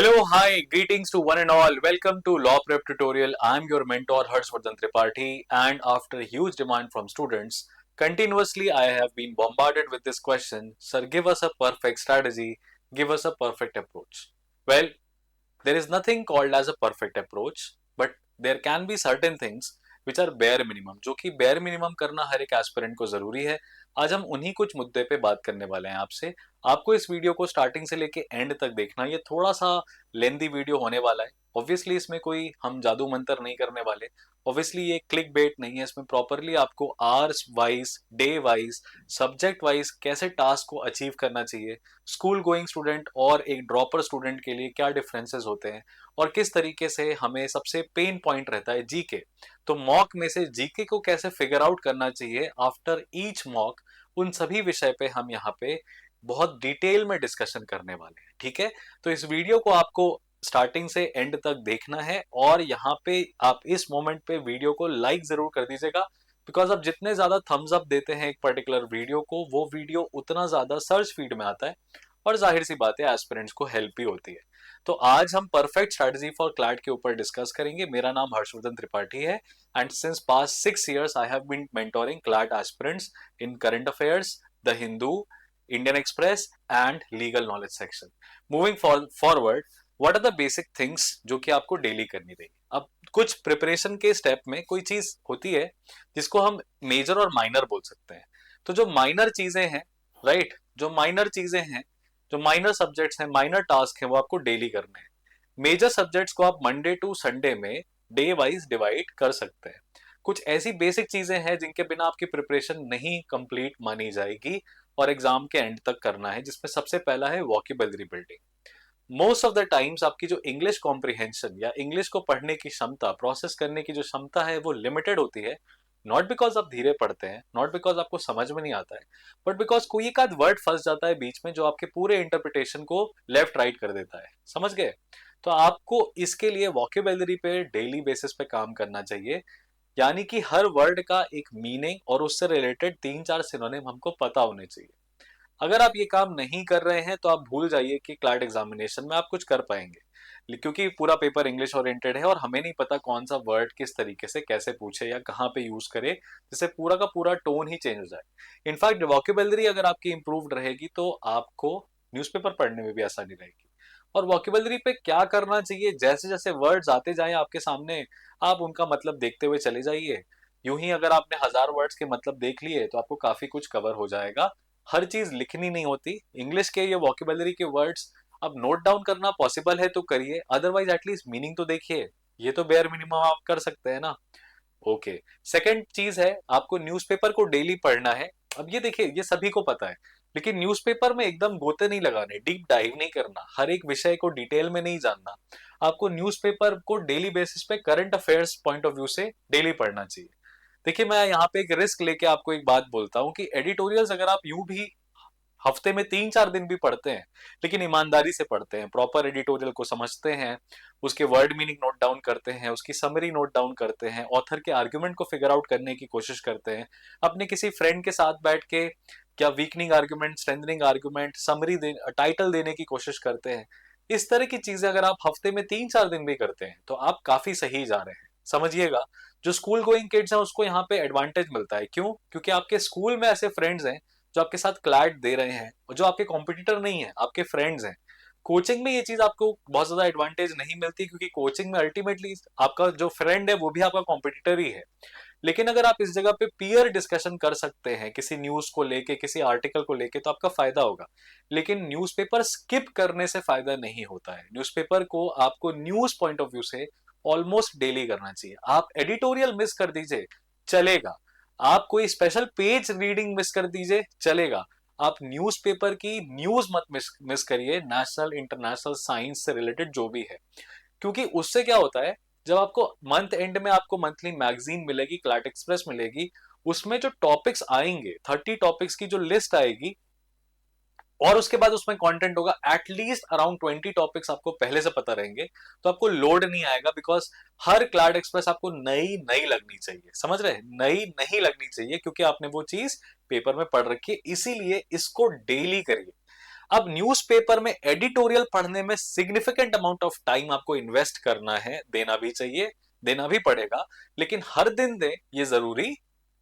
Hello, hi, greetings to one and all. Welcome to Law Prep Tutorial. I'm your mentor Harshvardhan Tripathi, and after huge demand from students, continuously I have been bombarded with this question: Sir, give us a perfect strategy, give us a perfect approach. Well, there is nothing called as a perfect approach, but there can be certain things which are bare minimum, जो कि bare minimum करना हर एक aspirant को जरूरी है। आज हम उन्हीं कुछ मुद्दे पे बात करने वाले हैं आपसे। आपको इस वीडियो को स्टार्टिंग से लेके एंड तक देखना। ये थोड़ा सा लेंदी वीडियो होने वाला है। ऑब्वियसली इसमें कोई हम जादू मंतर नहीं करने वाले। ऑब्वियसली ये क्लिक बेट नहीं है। इसमें प्रॉपरली आपको hours wise, day wise, subject wise कैसे टास्क को अचीव करना चाहिए, स्कूल गोइंग स्टूडेंट और एक ड्रॉपर स्टूडेंट के लिए क्या डिफरेंसेस होते हैं, और किस तरीके से हमें सबसे पेन पॉइंट रहता है जीके। तो मॉक में से जीके को कैसे फिगर आउट करना चाहिए आफ्टर ईच मॉक, उन सभी विषय पे हम यहाँ पे बहुत डिटेल में डिस्कशन करने वाले हैं। ठीक है, तो इस वीडियो को आपको स्टार्टिंग से एंड तक देखना है, और यहाँ पे आप इस मोमेंट पे वीडियो को लाइक जरूर कर दीजिएगा, बिकॉज आप जितने ज्यादा थम्स अप देते हैं एक पर्टिकुलर वीडियो को, वो वीडियो उतना ज्यादा सर्च फीड में आता है, और जाहिर सी बात है एस्पिरेंट्स को हेल्प भी होती है। तो आज हम परफेक्ट स्ट्रेटजी फॉर क्लैट के ऊपर डिस्कस करेंगे। मेरा नाम हर्षवर्धन त्रिपाठी है, and since past 6 years I have been mentoring CLAT aspirants in current affairs, the Hindu, Indian Express and legal knowledge section. Moving forward, what are the basic things जो कि आपको daily करनी रहेगी। अब कुछ प्रिपरेशन के स्टेप में कोई चीज होती है जिसको हम मेजर और माइनर बोल सकते हैं। तो जो माइनर चीजें हैं, राइट, जो माइनर चीजें हैं, जो माइनर सब्जेक्ट्स हैं, माइनर टास्क हैं, वो आपको डेली करने हैं। मेजर सब्जेक्ट्स को आप मंडे टू संडे में डे वाइज डिवाइड कर सकते हैं। कुछ ऐसी बेसिक चीजें हैं जिनके बिना आपकी प्रिपरेशन नहीं कंप्लीट मानी जाएगी, और एग्जाम के एंड तक करना है, जिसमें सबसे पहला है vocabulary building. Most of the times आपकी जो इंग्लिश कॉम्प्रिहेंशन या इंग्लिश को पढ़ने की क्षमता, प्रोसेस करने की जो क्षमता है, वो लिमिटेड होती है। नॉट बिकॉज आप धीरे पढ़ते हैं, नॉट बिकॉज आपको समझ में नहीं आता है, बट बिकॉज कोई एक आध वर्ड फंस जाता है बीच में जो आपके पूरे इंटरप्रिटेशन को लेफ्ट राइट कर देता है। समझ गए? तो आपको इसके लिए वोकेबलरी पे डेली बेसिस पे काम करना चाहिए, यानी कि हर वर्ड का एक मीनिंग और उससे रिलेटेड 3-4 सिनोनिम हमको पता होने चाहिए। अगर आप ये काम नहीं कर रहे हैं तो आप भूल जाइए कि क्लैट एग्जामिनेशन में आप कुछ कर पाएंगे, क्योंकि पूरा पेपर इंग्लिश ओरिएंटेड है और हमें नहीं पता कौन सा वर्ड किस तरीके से कैसे पूछे या कहाँ पे यूज करे, जिससे पूरा का पूरा टोन ही चेंज हो जाए। इनफैक्ट वोकेबलरी अगर आपकी इंप्रूव्ड रहेगी तो आपको न्यूज़पेपर पढ़ने में भी आसानी रहेगी। और वोकेबलरी पे क्या करना चाहिए, जैसे जैसे वर्ड्स आते जाएं आपके सामने, आप उनका मतलब देखते हुए चले जाइए। यूं ही अगर आपने 1000 वर्ड्स के मतलब देख लिए तो आपको काफी कुछ कवर हो जाएगा। हर चीज लिखनी नहीं होती। इंग्लिश के ये वोकेबलरी के वर्ड्स अब नोट डाउन करना पॉसिबल है तो करिए, अदरवाइज एटलीस्ट मीनिंग तो देखिए। ये तो बेयर मिनिमम आप कर सकते हैं ना। ओके, सेकंड चीज है, आपको न्यूज़पेपर को डेली पढ़ना है। अब ये देखिए, ये सभी को पता है, लेकिन न्यूज़पेपर में एकदम गोते नहीं लगाने, डीप डाइव नहीं करना, हर एक विषय को डिटेल में नहीं जानना। आपको न्यूज़पेपर को डेली बेसिस पे current affairs point of view से डेली पढ़ना चाहिए। देखिए, मैं यहाँ पे एक रिस्क लेके आपको एक बात बोलता हूँ कि एडिटोरियल्स अगर आप यूं भी हफ्ते में 3-4 दिन भी पढ़ते हैं, लेकिन ईमानदारी से पढ़ते हैं, प्रॉपर एडिटोरियल को समझते हैं, उसके वर्ड मीनिंग नोट डाउन करते हैं, उसकी समरी नोट डाउन करते हैं, ऑथर के आर्ग्यूमेंट को फिगर आउट करने की कोशिश करते हैं, अपने किसी फ्रेंड के साथ बैठ के क्या weakening argument, strengthening argument, summary title देने की कोशिश करते हैं। इस तरह की चीजें अगर आप हफ्ते में 3-4 दिन भी करते हैं तो आप काफी सही जा रहे हैं। समझिएगा, जो स्कूल गोइंग किड्स हैं उसको यहाँ पे एडवांटेज मिलता है। क्यों? क्योंकि आपके स्कूल में ऐसे फ्रेंड्स हैं जो आपके साथ क्लैट दे रहे हैं, और जो आपके कॉम्पिटिटर नहीं है, आपके फ्रेंड्स हैं। कोचिंग में ये चीज आपको बहुत ज्यादा एडवांटेज नहीं मिलती, क्योंकि कोचिंग में अल्टीमेटली आपका जो फ्रेंड है वो भी आपका कॉम्पिटिटर ही है। लेकिन अगर आप इस जगह पे पीयर डिस्कशन कर सकते हैं किसी न्यूज को लेके, किसी आर्टिकल को लेके, तो आपका फायदा होगा। लेकिन न्यूज़पेपर स्किप करने से फायदा नहीं होता है। न्यूज़पेपर को आपको न्यूज पॉइंट ऑफ व्यू से ऑलमोस्ट डेली करना चाहिए। आप एडिटोरियल मिस कर दीजिए, चलेगा। आप कोई स्पेशल पेज रीडिंग मिस कर दीजिए, चलेगा। आप न्यूज़पेपर की न्यूज मत मिस करिए, नेशनल इंटरनेशनल साइंस से रिलेटेड जो भी है। क्योंकि उससे क्या होता है, जब आपको मंथ एंड में आपको मंथली मैगजीन मिलेगी, क्लैट एक्सप्रेस मिलेगी, उसमें जो टॉपिक्स आएंगे, 30 टॉपिक्स की जो लिस्ट आएगी, और उसके बाद उसमें कंटेंट होगा, एटलीस्ट अराउंड 20 टॉपिक्स आपको पहले से पता रहेंगे, तो आपको लोड नहीं आएगा। बिकॉज हर क्लाउड एक्सप्रेस आपको नई नई लगनी चाहिए। समझ रहे हैं? नई नहीं लगनी चाहिए, क्योंकि आपने वो चीज पेपर में पढ़ रखी है, इसीलिए इसको डेली करिए। अब न्यूज़पेपर में एडिटोरियल पढ़ने में सिग्निफिकेंट अमाउंट ऑफ टाइम आपको इन्वेस्ट करना है, देना भी चाहिए, देना भी पड़ेगा, लेकिन हर दिन दे ये जरूरी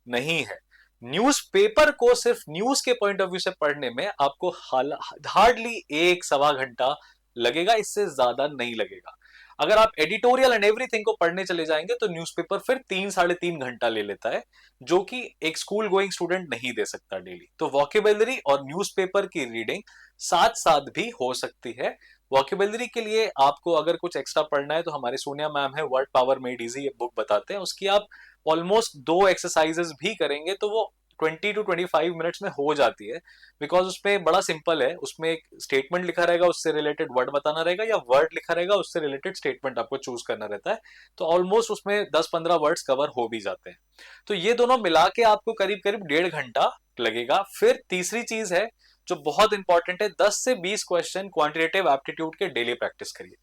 नहीं है। न्यूज़पेपर को सिर्फ न्यूज के पॉइंट ऑफ व्यू से पढ़ने में आपको हार्डली 1 सवा घंटा लगेगा, इससे ज्यादा नहीं लगेगा। अगर आप एडिटोरियल एंड एवरीथिंग को पढ़ने चले जाएंगे तो न्यूज़पेपर फिर 3 साढ़े 3 घंटा ले लेता है, जो कि एक स्कूल गोइंग स्टूडेंट नहीं दे सकता डेली। तो वॉकेबलरी और न्यूज़पेपर की रीडिंग साथ साथ भी हो सकती है। वॉकेबलरी के लिए आपको अगर कुछ एक्स्ट्रा पढ़ना है तो हमारे सोनिया मैम है वर्ड पावर मेड इजी, ये बुक बताते हैं, उसकी आप ऑलमोस्ट 2 एक्सरसाइजेस भी करेंगे तो वो 20 to 25 मिनट्स में हो जाती है। बिकॉज उसमें बड़ा सिंपल है, उसमें एक स्टेटमेंट लिखा रहेगा, उससे रिलेटेड वर्ड बताना रहेगा, या वर्ड लिखा रहेगा, उससे रिलेटेड स्टेटमेंट आपको चूज करना रहता है। तो ऑलमोस्ट उसमें 10-15 वर्ड्स कवर हो भी जाते हैं। तो ये दोनों मिला के आपको करीब करीब 1.5 घंटा लगेगा। फिर तीसरी चीज है जो बहुत इंपॉर्टेंट है, 10 से 20 क्वेश्चन क्वांटिटेटिव एप्टीट्यूड के डेली प्रैक्टिस करिए।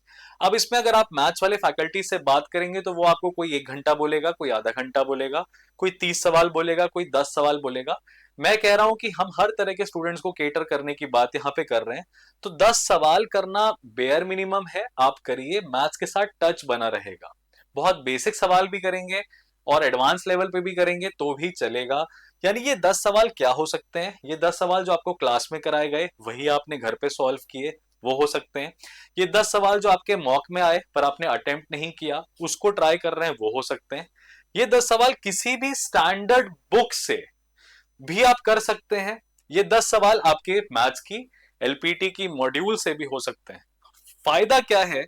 अब इसमें अगर आप मैथ्स वाले फैकल्टी से बात करेंगे तो वो आपको कोई 1 घंटा बोलेगा, कोई आधा घंटा बोलेगा, कोई 30 सवाल बोलेगा, कोई 10 सवाल बोलेगा। मैं कह रहा हूं कि हम हर तरह के स्टूडेंट्स को केटर करने की बात यहाँ पे कर रहे हैं, तो 10 सवाल करना बेयर मिनिमम है, आप करिए, मैथ्स के साथ टच बना रहेगा। बहुत बेसिक सवाल भी करेंगे और एडवांस लेवल पे भी करेंगे तो भी चलेगा। यानी ये 10 सवाल क्या हो सकते हैं? ये 10 सवाल जो आपको क्लास में कराए गए वही आपने घर पे सॉल्व किए, वो हो सकते हैं। ये 10 सवाल जो आपके मॉक में आए पर आपने अटेम्प्ट नहीं किया, उसको ट्राई कर रहे हैं, वो हो सकते हैं। ये 10 सवाल किसी भी स्टैंडर्ड बुक से भी आप कर सकते हैं। ये 10 सवाल आपके मैथ्स की एलपीटी की मॉड्यूल से भी हो सकते हैं। फायदा क्या है?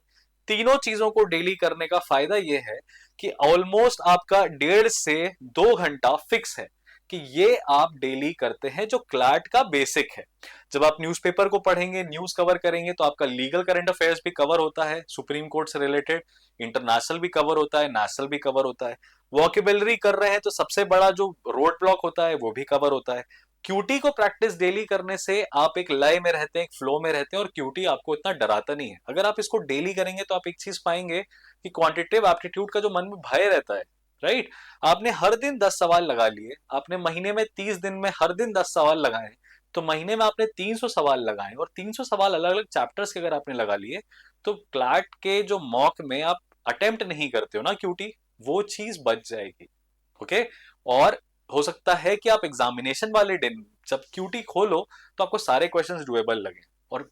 तीनों चीजों को डेली करने का फायदा यह है कि ऑलमोस्ट आपका 1.5 से 2 घंटा फिक्स है कि ये आप डेली करते हैं, जो क्लैट का बेसिक है। जब आप न्यूज़पेपर को पढ़ेंगे, न्यूज कवर करेंगे, तो आपका लीगल करंट अफेयर्स भी कवर होता है, सुप्रीम कोर्ट से रिलेटेड, इंटरनेशनल भी कवर होता है, नेशनल भी कवर होता है। वॉकेबलरी कर रहे हैं तो सबसे बड़ा जो रोड ब्लॉक होता है वो भी कवर होता है। क्यूटी को प्रैक्टिस डेली करने से आप एक लय में रहते हैं, एक फ्लो में रहते हैं, और क्यूटी आपको इतना डराता नहीं है। अगर आप इसको डेली करेंगे तो आप एक चीज पाएंगे कि क्वांटिटेटिव एप्टीट्यूड का जो मन में भय रहता है, राइट, आपने हर दिन 10 सवाल लगा लिए, आपने महीने में 30 दिन में हर दिन 10 सवाल लगाए, तो महीने में आपने 300 सवाल लगाए, और 300 सवाल अलग अलग चैप्टर्स के अगर आपने लगा लिए, तो क्लैट के जो मॉक में आप अटेम्प्ट नहीं करते हो ना क्यूटी, वो चीज बच जाएगी। ओके। और हो सकता है कि आप एग्जामिनेशन वाले दिन जब क्यूटी खोलो तो आपको सारे क्वेश्चंस डुएबल लगे, और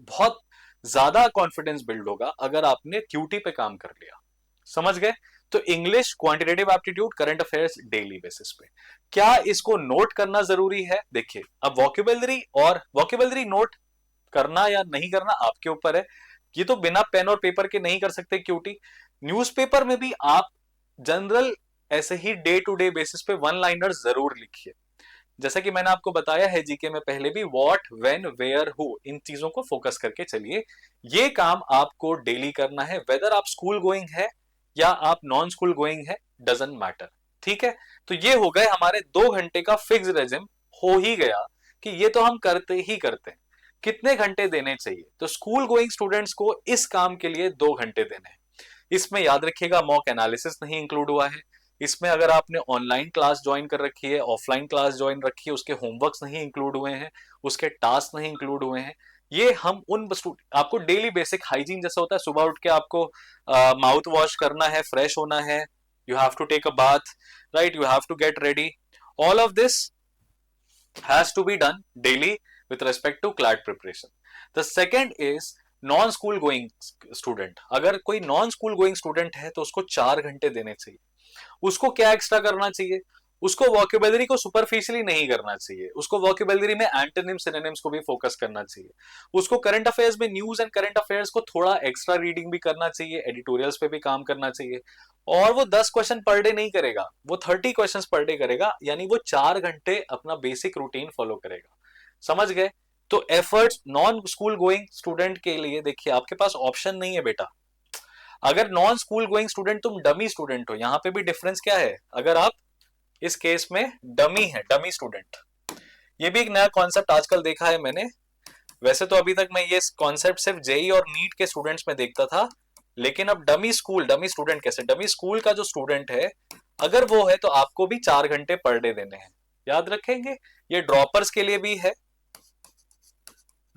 बहुत ज्यादा कॉन्फिडेंस बिल्ड होगा अगर आपने क्यूटी पे काम कर लिया। समझ गए? तो English, quantitative aptitude, current affairs daily basis पे। क्या इसको नोट करना जरूरी है? देखिए, अब वॉक्यूबलरी, और वॉक्यूबलरी नोट करना या नहीं करना आपके ऊपर है। ये तो बिना पेन और पेपर के नहीं कर सकते क्यूटी। न्यूज़पेपर में भी आप जनरल ऐसे ही डे टू डे बेसिस पे वन लाइनर जरूर लिखिए। जैसा कि मैंने आपको बताया है जीके में पहले भी, व्हाट, व्हेन, वेयर, हु, इन चीजों को फोकस करके चलिए। ये काम आपको डेली करना है, वेदर आप स्कूल गोइंग है या आप नॉन स्कूल गोइंग है, डजंट मैटर। ठीक है? तो ये हो गए हमारे 2 घंटे का फिक्स रेजिम। हो ही गया कि ये तो हम करते ही करते हैं। कितने घंटे देने चाहिए? तो स्कूल गोइंग स्टूडेंट्स को इस काम के लिए 2 घंटे देने हैं। इसमें याद रखिएगा मॉक एनालिसिस नहीं इंक्लूड हुआ है। इसमें अगर आपने ऑनलाइन क्लास ज्वाइन कर रखी है, ऑफलाइन क्लास ज्वाइन रखी है, उसके होमवर्क्स नहीं इंक्लूड हुए हैं, उसके टास्क नहीं इंक्लूड हुए हैं। ये हम उन आपको डेली बेसिक हाइजीन जैसा होता है, सुबह उठ के आपको माउथ वॉश करना है, फ्रेश होना है, you have to take a bath, right, you have to get ready, all of this has to be done daily with respect to CLAT preparation. The second is non school going student. अगर कोई non school going student है तो उसको 4 घंटे देने चाहिए। उसको क्या एक्स्ट्रा करना चाहिए? उसको वॉक्यूबलरी को सुपरफिशियली नहीं करना चाहिए, उसको वॉक्यूबलरी में एंटोनिम सिनोनिम्स को भी फोकस करना चाहिए। उसको करंट अफेयर्स में न्यूज एंड करंट अफेयर्स को थोड़ा एक्स्ट्रा रीडिंग भी करना चाहिए, एडिटोरियल्स पे भी काम करना चाहिए। और वो 10 क्वेश्चन पर डे नहीं करेगा, वो 30 क्वेश्चन पर डे करेगा, यानी वो 4 घंटे अपना बेसिक रूटीन फॉलो करेगा। समझ गए? तो efforts non school going student के लिए, देखिए आपके पास ऑप्शन नहीं है बेटा। अगर नॉन स्कूल गोइंग स्टूडेंट तुम डमी स्टूडेंट हो, यहां पे भी डिफरेंस क्या है? अगर आप इस केस में डमी है, डमी स्टूडेंट, ये भी एक नया कॉन्सेप्ट आजकल देखा है मैंने। वैसे तो अभी तक मैं ये कॉन्सेप्ट सिर्फ जेई और नीट के स्टूडेंट्स में देखता था, लेकिन अब डमी स्कूल, डमी स्टूडेंट कैसे? डमी स्कूल का जो स्टूडेंट है, अगर वो है तो आपको भी 4 घंटे पर डे देने हैं। याद रखेंगे, ये ड्रॉपर्स के लिए भी है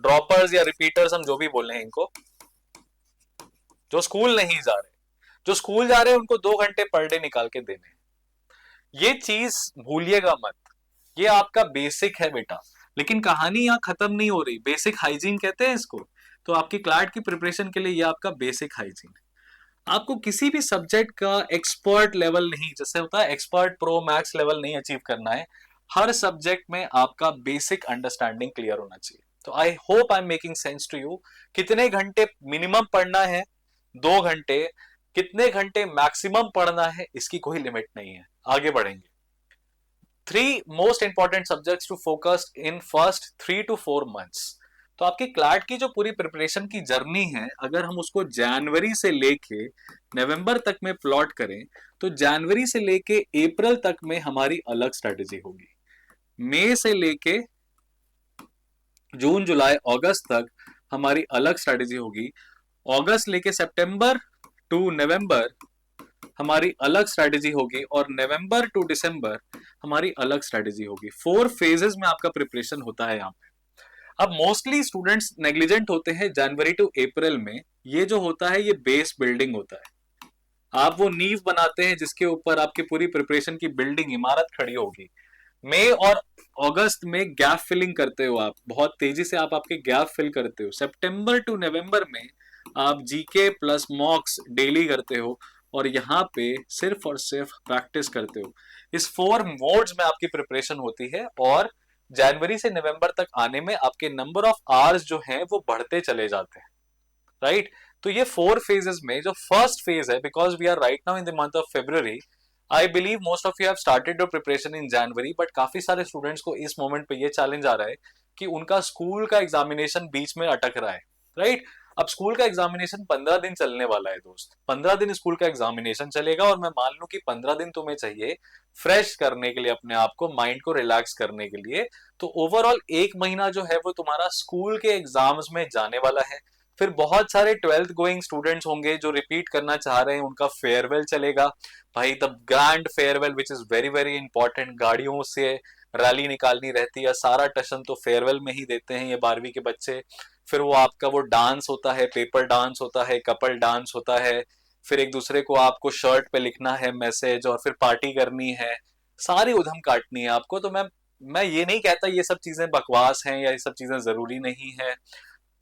ड्रॉपर्स या रिपीटर्स, हम जो भी बोल रहे हैं इनको, जो स्कूल नहीं जा रहे, जो स्कूल जा रहे हैं उनको 2 घंटे पर डे निकाल के देने। ये चीज भूलिएगा मत, ये आपका बेसिक है बेटा। लेकिन कहानी यहाँ खत्म नहीं हो रही, बेसिक हाइजीन कहते हैं इसको। तो आपकी क्लैट की प्रिपरेशन के लिए ये आपका बेसिक हाइजीन है। आपको किसी भी सब्जेक्ट का एक्सपर्ट लेवल नहीं, जैसे होता है एक्सपर्ट प्रो मैक्स लेवल नहीं अचीव करना है। हर सब्जेक्ट में आपका बेसिक अंडरस्टैंडिंग क्लियर होना चाहिए। तो I hope I am making sense to you. कितने घंटे मिनिमम पढ़ना है? 2 घंटे। कितने घंटे मैक्सिमम पढ़ना है? इसकी कोई लिमिट नहीं है। आगे बढ़ेंगे। 3 most important subjects to focus in first 3 to 4 months। तो आपकी क्लैट की जो पूरी प्रिपरेशन की जर्नी है, अगर हम उसको जनवरी से लेके नवंबर तक में प्लॉट करें, तो जनवरी से लेके अप्रैल तक में हमारी अलग स्ट्रेटेजी होगी। मई से लेके जून जुलाई अगस्त तक हमारी अलग स्ट्रेटेजी होगी। अगस्त लेके सितंबर टू नवंबर हमारी अलग स्ट्रेटेजी होगी, और नवंबर टू दिसंबर हमारी अलग स्ट्रेटेजी होगी। 4 फेजेस में आपका प्रिपरेशन होता है यहाँ पे। अब मोस्टली स्टूडेंट्स नेग्लिजेंट होते हैं जनवरी टू अप्रैल में। ये जो होता है ये बेस बिल्डिंग होता है। आप वो नींव बनाते हैं जिसके ऊपर आपकी पूरी प्रिपरेशन की बिल्डिंग इमारत खड़ी होगी। मई और अगस्त में गैप फिलिंग करते हो आप, बहुत तेजी से आप आपके गैप फिल करते हो। सितंबर टू नवंबर में आप जीके प्लस मॉक्स डेली करते हो, और यहाँ पे सिर्फ और सिर्फ प्रैक्टिस करते हो। इस 4 मोड्स में आपकी प्रिपरेशन होती है, और जनवरी से नवंबर तक आने में आपके नंबर ऑफ आवर्स जो हैं वो बढ़ते चले जाते हैं, राइट। तो ये 4 फेजेस में जो फर्स्ट फेज है, because we are right now in the month of February, I believe most of you have started your preparation in January, but काफी सारे स्टूडेंट्स को इस मोमेंट पे ये चैलेंज आ रहा है कि उनका स्कूल का एग्जामिनेशन बीच में अटक रहा है, राइट। अब स्कूल का एग्जामिनेशन 15 दिन चलने वाला है दोस्त। 15 दिन स्कूल का एग्जामिनेशन चलेगा, और मैं मान लू कि 15 दिन तुम्हें चाहिए फ्रेश करने के लिए, अपने आप को, माइंड को रिलैक्स करने के लिए। तो ओवरऑल 1 महीना जो है वो तुम्हारा स्कूल के एग्जाम्स में जाने वाला है। फिर बहुत सारे 12th गोइंग स्टूडेंट्स होंगे जो रिपीट करना चाह रहे हैं, उनका फेयरवेल चलेगा भाई, the grand farewell which is very very important. गाड़ियों से रैली निकालनी रहती है, सारा टशन तो फेयरवेल में ही देते हैं ये 12वीं के बच्चे। फिर वो आपका वो डांस होता है, पेपर डांस होता है, कपल डांस होता है। फिर एक दूसरे को आपको शर्ट पे लिखना है मैसेज, और फिर पार्टी करनी है, सारी उधम काटनी है आपको। तो मैं ये नहीं कहता ये सब चीजें बकवास हैं या ये सब चीजें जरूरी नहीं है,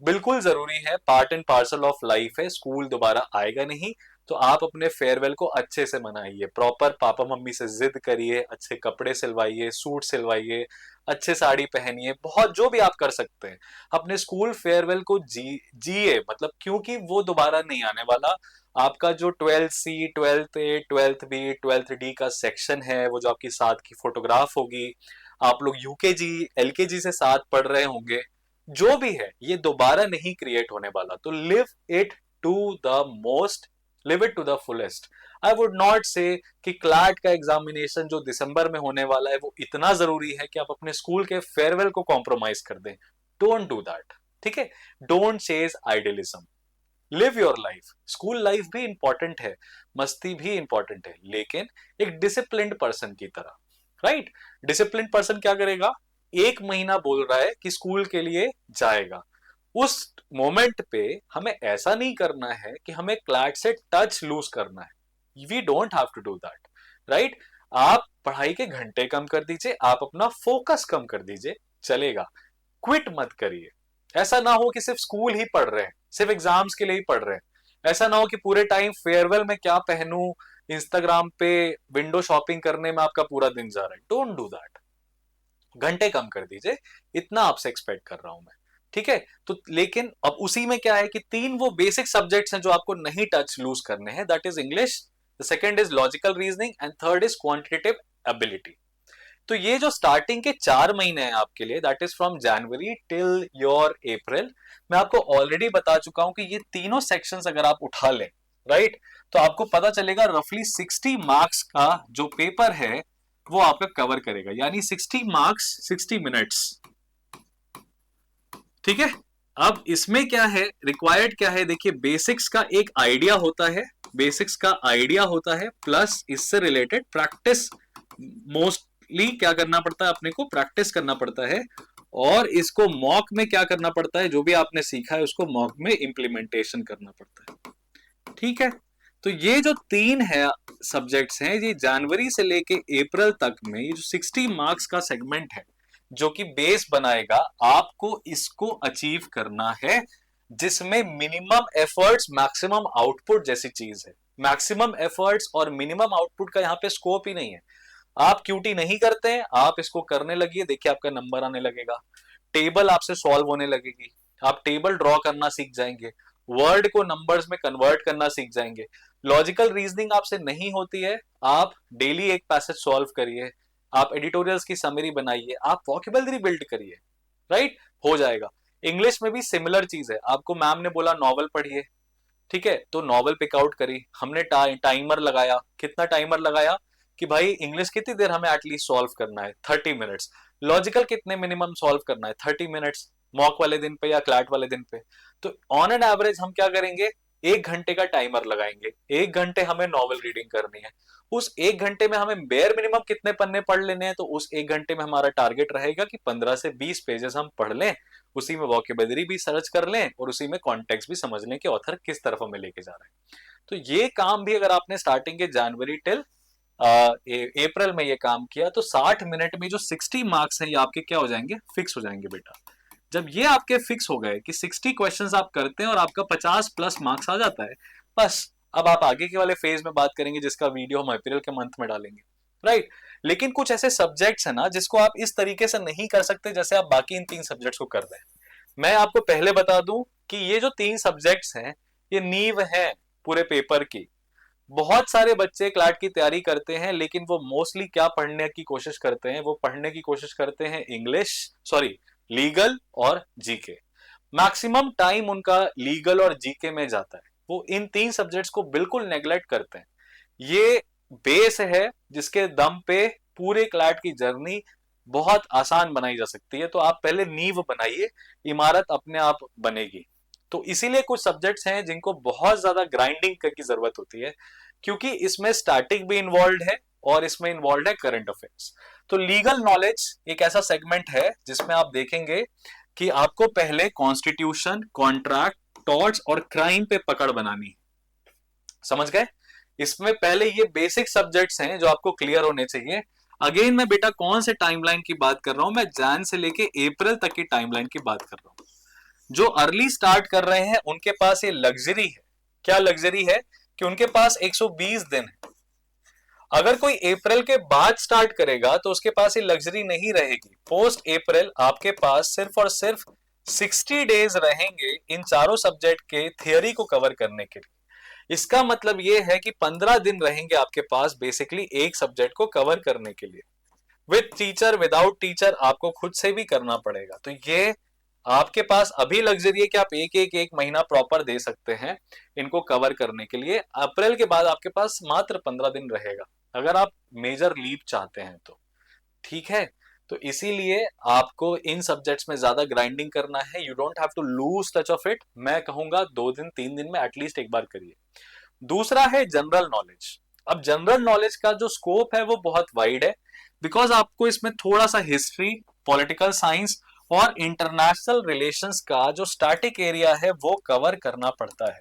बिल्कुल जरूरी है, part and parcel of life है। स्कूल दोबारा आएगा नहीं, तो आप अपने फेयरवेल को अच्छे से मनाइए, प्रॉपर पापा मम्मी से जिद करिए, अच्छे कपड़े सिलवाइए, सूट सिलवाइए, अच्छे साड़ी पहनिए, बहुत जो भी आप कर सकते हैं अपने स्कूल फेयरवेल को जिए, मतलब क्योंकि वो दोबारा नहीं आने वाला। आपका जो 12th C 12th A 12th B 12th D का सेक्शन है, वो जो आपकी साथ की फोटोग्राफ होगी, आप लोग यूकेजी एलकेजी से साथ पढ़ रहे होंगे, जो भी है ये दोबारा नहीं क्रिएट होने वाला। तो live it to the most, live it to the fullest. I would not say कि क्लैट का एग्जामिनेशन जो दिसंबर में होने वाला है वो इतना जरूरी है कि आप अपने स्कूल के फेयरवेल को कॉम्प्रोमाइज कर दें। डोंट डू दैट, ठीक है। Don't chase idealism, live your life. School life भी इंपॉर्टेंट है, मस्ती भी इंपॉर्टेंट है, लेकिन एक डिसिप्लिन्ड पर्सन की तरह, राइट। डिसिप्लिन्ड पर्सन क्या करेगा? 1 महीना बोल रहा है कि स्कूल के लिए जाएगा, उस मोमेंट पे हमें ऐसा नहीं करना है कि हमें क्लैट से टच लूज करना है। We don't have to do that, right. आप पढ़ाई के घंटे कम कर दीजिए, आप अपना फोकस कम कर दीजिए, चलेगा। क्विट मत करिए। ऐसा ना हो कि सिर्फ स्कूल ही पढ़ रहे हैं, सिर्फ एग्जाम्स के लिए ही पढ़ रहे हैं। ऐसा ना हो कि पूरे टाइम फेयरवेल में क्या पहनूं, इंस्टाग्राम पे विंडो शॉपिंग करने में आपका पूरा दिन जा रहा है। डोंट डू दैट, घंटे कम कर दीजिए, इतना आपसे एक्सपेक्ट कर रहा हूं मैं, ठीक है। तो लेकिन अब उसी में क्या है कि 3 वो बेसिक सब्जेक्ट्स हैं जो आपको नहीं टच लूज करने हैं, that is English, the second is logical reasoning, and third is quantitative ability. तो ये जो स्टार्टिंग के 4 महीने हैं आपके लिए, that is from January till your April, मैं आपको ऑलरेडी बता चुका हूं कि ये तीनों सेक्शंस अगर आप उठा लें, राइट, तो आपको पता चलेगा रफली 60 मार्क्स का जो पेपर है वो आपका कवर करेगा, यानी 60 मार्क्स 60 मिनट्स, ठीक है। अब इसमें क्या है, रिक्वायर्ड क्या है, देखिए बेसिक्स का एक आइडिया होता है, बेसिक्स का आइडिया होता है, प्लस इससे रिलेटेड प्रैक्टिस, मोस्टली क्या करना पड़ता है, अपने को प्रैक्टिस करना पड़ता है, और इसको मॉक में क्या करना पड़ता है, जो भी आपने सीखा है उसको मॉक में इंप्लीमेंटेशन करना पड़ता है। ठीक है, तो ये जो तीन है सब्जेक्ट्स हैं, ये जनवरी से लेके अप्रैल तक में ये जो 60 मार्क्स का सेगमेंट है जो कि बेस बनाएगा, आपको इसको अचीव करना है, जिसमें मिनिमम एफर्ट्स मैक्सिमम आउटपुट जैसी चीज है। मैक्सिमम एफर्ट्स और मिनिमम आउटपुट का यहाँ पे स्कोप ही नहीं है। आप क्यूटी नहीं करते हैं, आप इसको करने लगिए, देखिए आपका नंबर आने लगेगा, टेबल आपसे सॉल्व होने लगेगी, आप टेबल ड्रॉ करना सीख जाएंगे, वर्ड को नंबर्स में कन्वर्ट करना सीख जाएंगे। लॉजिकल रीजनिंग आपसे नहीं होती है, आप डेली एक पैसेज सॉल्व करिए, आप एडिटोरियल्स की समरी बनाइए, आप वोकेबलरी बिल्ड करिए, राइट, हो जाएगा। इंग्लिश में भी सिमिलर चीज है, आपको मैम ने बोला नॉवल पढ़िए, ठीक है, तो नॉवल पिकआउट करी हमने, टाइमर लगाया, कितना टाइमर लगाया कि भाई इंग्लिश कितनी देर हमें एटलीस्ट सॉल्व करना है, 30 मिनट्स। लॉजिकल कितने मिनिमम सॉल्व करना है, 30 मिनट्स, मॉक वाले दिन पे या क्लैट वाले दिन पे। तो ऑन एन एवरेज हम क्या करेंगे, 1 घंटे का टाइमर लगाएंगे, 1 घंटे हमें नॉवल रीडिंग करनी है। उस 1 घंटे में हमें बेयर मिनिमम कितने पन्ने पढ़ लेने हैं, तो उस 1 घंटे में हमारा टारगेट रहेगा कि 15 से 20 पेजेस हम पढ़ लें, उसी में वोकेबलरी भी सर्च कर लें और उसी में कॉन्टेक्स्ट भी समझ लें कि ऑथर किस तरफ हमें लेके जा रहा है। तो ये काम भी अगर आपने स्टार्टिंग के जनवरी टिल अप्रैल में ये काम किया, तो 60 मिनट में जो 60 मार्क्स हैं ये आपके क्या हो जाएंगे, फिक्स हो जाएंगे बेटा। जब ये आपके फिक्स हो गए कि 60 क्वेश्चंस आप करते हैं और आपका 50 प्लस मार्क्स आ जाता है, बस अब आप आगे के वाले फेज में बात करेंगे जिसका वीडियो हम अप्रैल के मंथ में डालेंगे, राइट। लेकिन कुछ ऐसे सब्जेक्ट्स हैं ना जिसको आप इस तरीके से नहीं कर सकते जैसे आप बाकी इन 3 सब्जेक्ट्स को कर रहे हैं। मैं आपको पहले बता दूं कि ये जो 3 सब्जेक्ट्स हैं ये नींव है पूरे पेपर की। बहुत सारे बच्चे क्लैट की तैयारी करते हैं लेकिन वो मोस्टली क्या पढ़ने की कोशिश करते हैं, वो पढ़ने की कोशिश करते हैं इंग्लिश, सॉरी, लीगल और जीके। मैक्सिमम टाइम उनका लीगल और जीके में जाता है, वो इन 3 सब्जेक्ट्स को बिल्कुल नेग्लेक्ट करते हैं। ये बेस है जिसके दम पे पूरे क्लैट की जर्नी बहुत आसान बनाई जा सकती है। तो आप पहले नींव बनाइए, इमारत अपने आप बनेगी। तो इसीलिए कुछ सब्जेक्ट्स हैं जिनको बहुत ज्यादा ग्राइंडिंग की जरूरत होती है, क्योंकि इसमें स्टैटिक भी इन्वॉल्व है और इसमें इन्वॉल्व है करंट अफेयर्स। तो लीगल नॉलेज एक ऐसा सेगमेंट है जिसमें आप देखेंगे कि आपको पहले कॉन्स्टिट्यूशन, कॉन्ट्रैक्ट, टॉर्ट्स और क्राइम पे पकड़ बनानी है। समझ गए? इसमें पहले ये बेसिक सब्जेक्ट्स हैं जो आपको क्लियर होने चाहिए। अगेन मैं बेटा कौन से टाइमलाइन की बात कर रहा हूं, मैं जैन से लेके अप्रैल तक की टाइमलाइन की बात कर रहा हूं। जो अर्ली स्टार्ट कर रहे हैं उनके पास ये लग्जरी है। क्या लग्जरी है? कि उनके पास 120 दिन है। अगर कोई अप्रैल के बाद स्टार्ट करेगा तो उसके पास ये लग्जरी नहीं रहेगी। पोस्ट अप्रैल आपके पास सिर्फ और सिर्फ 60 डेज रहेंगे इन चारों सब्जेक्ट के थियोरी को कवर करने के लिए। इसका मतलब ये है कि 15 दिन रहेंगे आपके पास बेसिकली एक सब्जेक्ट को कवर करने के लिए। विद टीचर, विदाउट टीचर, आपको खुद से भी करना पड़ेगा। तो ये आपके पास अभी लग्जरी है कि आप एक महीना प्रॉपर दे सकते हैं इनको कवर करने के लिए। अप्रैल के बाद आपके पास मात्र 15 दिन रहेगा अगर आप मेजर लीप चाहते हैं तो, ठीक है। तो इसीलिए आपको इन सब्जेक्ट्स में ज्यादा ग्राइंडिंग करना है। You don't have to lose touch of it. मैं कहूंगा 2 दिन 3 दिन में एटलीस्ट एक बार करिए। दूसरा है जनरल नॉलेज। अब जनरल नॉलेज का जो स्कोप है वो बहुत वाइड है, बिकॉज आपको इसमें थोड़ा सा हिस्ट्री, पॉलिटिकल साइंस और इंटरनेशनल रिलेशंस का जो स्टैटिक एरिया है वो कवर करना पड़ता है।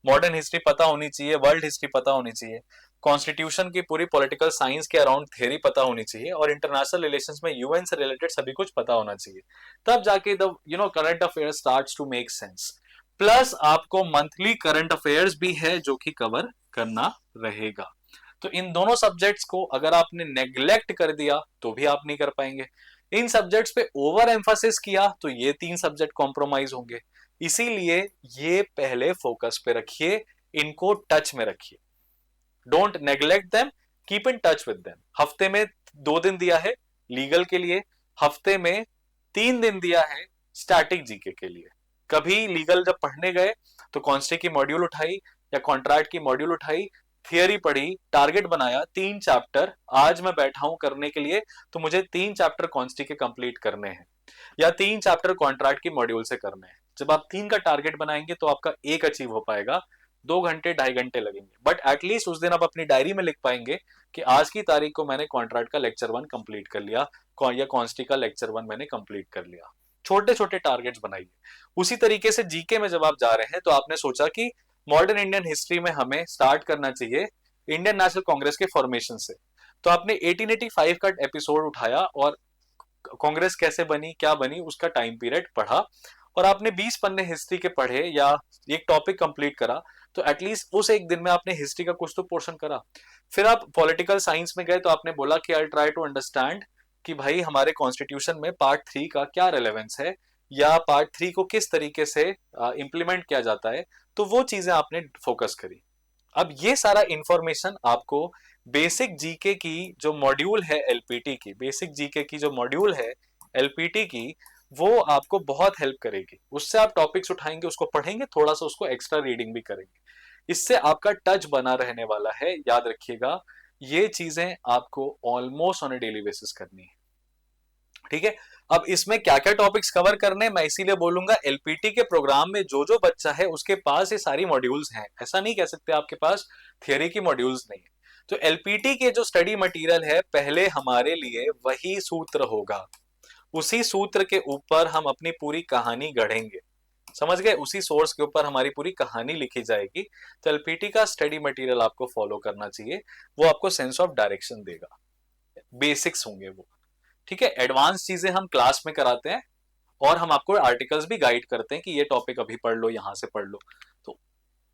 मॉडर्न हिस्ट्री पता होनी चाहिए, वर्ल्ड हिस्ट्री पता होनी चाहिए, कॉन्स्टिट्यूशन की पूरी पॉलिटिकल साइंस के अराउंड थ्योरी पता होनी चाहिए और इंटरनेशनल रिलेशंस में यूएन से रिलेटेड सभी कुछ पता होना चाहिए। तब जाके the current affair starts to make sense. Plus आपको मंथली करंट अफेयर्स भी है जो कि कवर करना रहेगा। तो इन दोनों सब्जेक्ट्स को अगर आपने नेग्लेक्ट कर दिया तो भी आप नहीं कर पाएंगे। इन सब्जेक्ट्स पे ओवर एम्फासिस किया तो ये 3 सब्जेक्ट कॉम्प्रोमाइज होंगे। इसीलिए ये पहले फोकस पे रखिए, इनको टच में रखिए। Don't neglect them, keep in touch with them. हफ्ते में 2 दिन दिया है लीगल के लिए, हफ्ते में 3 दिन दिया है स्टैटिक जीके के लिए। कभी लीगल जब पढ़ने गए तो कॉन्स्टे की मॉड्यूल उठाई या कॉन्ट्रैक्ट की मॉड्यूल उठाई, थियरी पढ़ी, टारगेट बनाया 3 चैप्टर। आज मैं बैठा हूं करने के लिए तो मुझे 3 चैप्टर कॉन्स्टी के कंप्लीट करने हैं या 3 चैप्टर कॉन्ट्रैक्ट की मॉड्यूल से करने हैं। जब आप 3 का टारगेट बनाएंगे तो आपका एक अचीव हो पाएगा, 2 घंटे 2.5 घंटे लगेंगे, बट एटलीस्ट उस दिन आप अपनी डायरी में लिख पाएंगे कि आज की तारीख को मैंने कॉन्ट्रैक्ट का लेक्चर 1 कंप्लीट कर लिया, या कॉन्स्टी का लेक्चर 1 मैंने कंप्लीट कर लिया। छोटे छोटे टारगेट्स बनाइए। उसी तरीके से जीके में जब आप जा रहे हैं तो आपने सोचा कि मॉडर्न इंडियन हिस्ट्री में हमें स्टार्ट करना चाहिए इंडियन नेशनल कांग्रेस के फॉर्मेशन से। तो आपने 1885 का एपिसोड उठाया और कांग्रेस कैसे बनी, क्या बनी, उसका टाइम पीरियड पढ़ा, और आपने 20 पन्ने हिस्ट्री के पढ़े या एक टॉपिक कंप्लीट करा, तो एटलीस्ट उस एक दिन में आपने हिस्ट्री का कुछ तो पोर्शन करा। फिर आप पॉलिटिकल साइंस में गए तो आपने बोला कि आई ट्राई टू अंडरस्टैंड कि भाई हमारे कॉन्स्टिट्यूशन में पार्ट 3 का क्या रेलेवेंस है, या पार्ट 3 को किस तरीके से इंप्लीमेंट किया जाता है, तो वो चीजें आपने फोकस करी। अब ये सारा इंफॉर्मेशन आपको बेसिक जीके की जो मॉड्यूल है एलपीटी की, बेसिक जीके की जो मॉड्यूल है एलपीटी की, वो आपको बहुत हेल्प करेगी। उससे आप टॉपिक्स उठाएंगे, उसको पढ़ेंगे, थोड़ा सा उसको एक्स्ट्रा रीडिंग भी करेंगे। इससे आपका टच बना रहने वाला है। याद रखिएगा, ये चीजें आपको almost on A daily basis करनी है। ठीक है, अब इसमें क्या क्या टॉपिक्स कवर करने, मैं इसीलिए बोलूंगा एलपीटी के प्रोग्राम में जो जो बच्चा है उसके पास ये सारी मॉड्यूल्स हैं। ऐसा नहीं कह सकते आपके पास थियोरी की मॉड्यूल्स नहीं है। तो एलपीटी के जो स्टडी मटेरियल है, पहले हमारे लिए वही सूत्र होगा, उसी सूत्र के ऊपर हम अपनी पूरी कहानी गढ़ेंगे। समझ गए? उसी सोर्स के ऊपर हमारी पूरी कहानी लिखी जाएगी। तो एलपीटी का स्टडी मटेरियल आपको फॉलो करना चाहिए, वो आपको सेंस ऑफ डायरेक्शन देगा, बेसिक्स होंगे वो। ठीक है, एडवांस चीजें हम क्लास में कराते हैं, और हम आपको आर्टिकल्स भी गाइड करते हैं कि ये टॉपिक अभी पढ़ लो, यहां से पढ़ लो। तो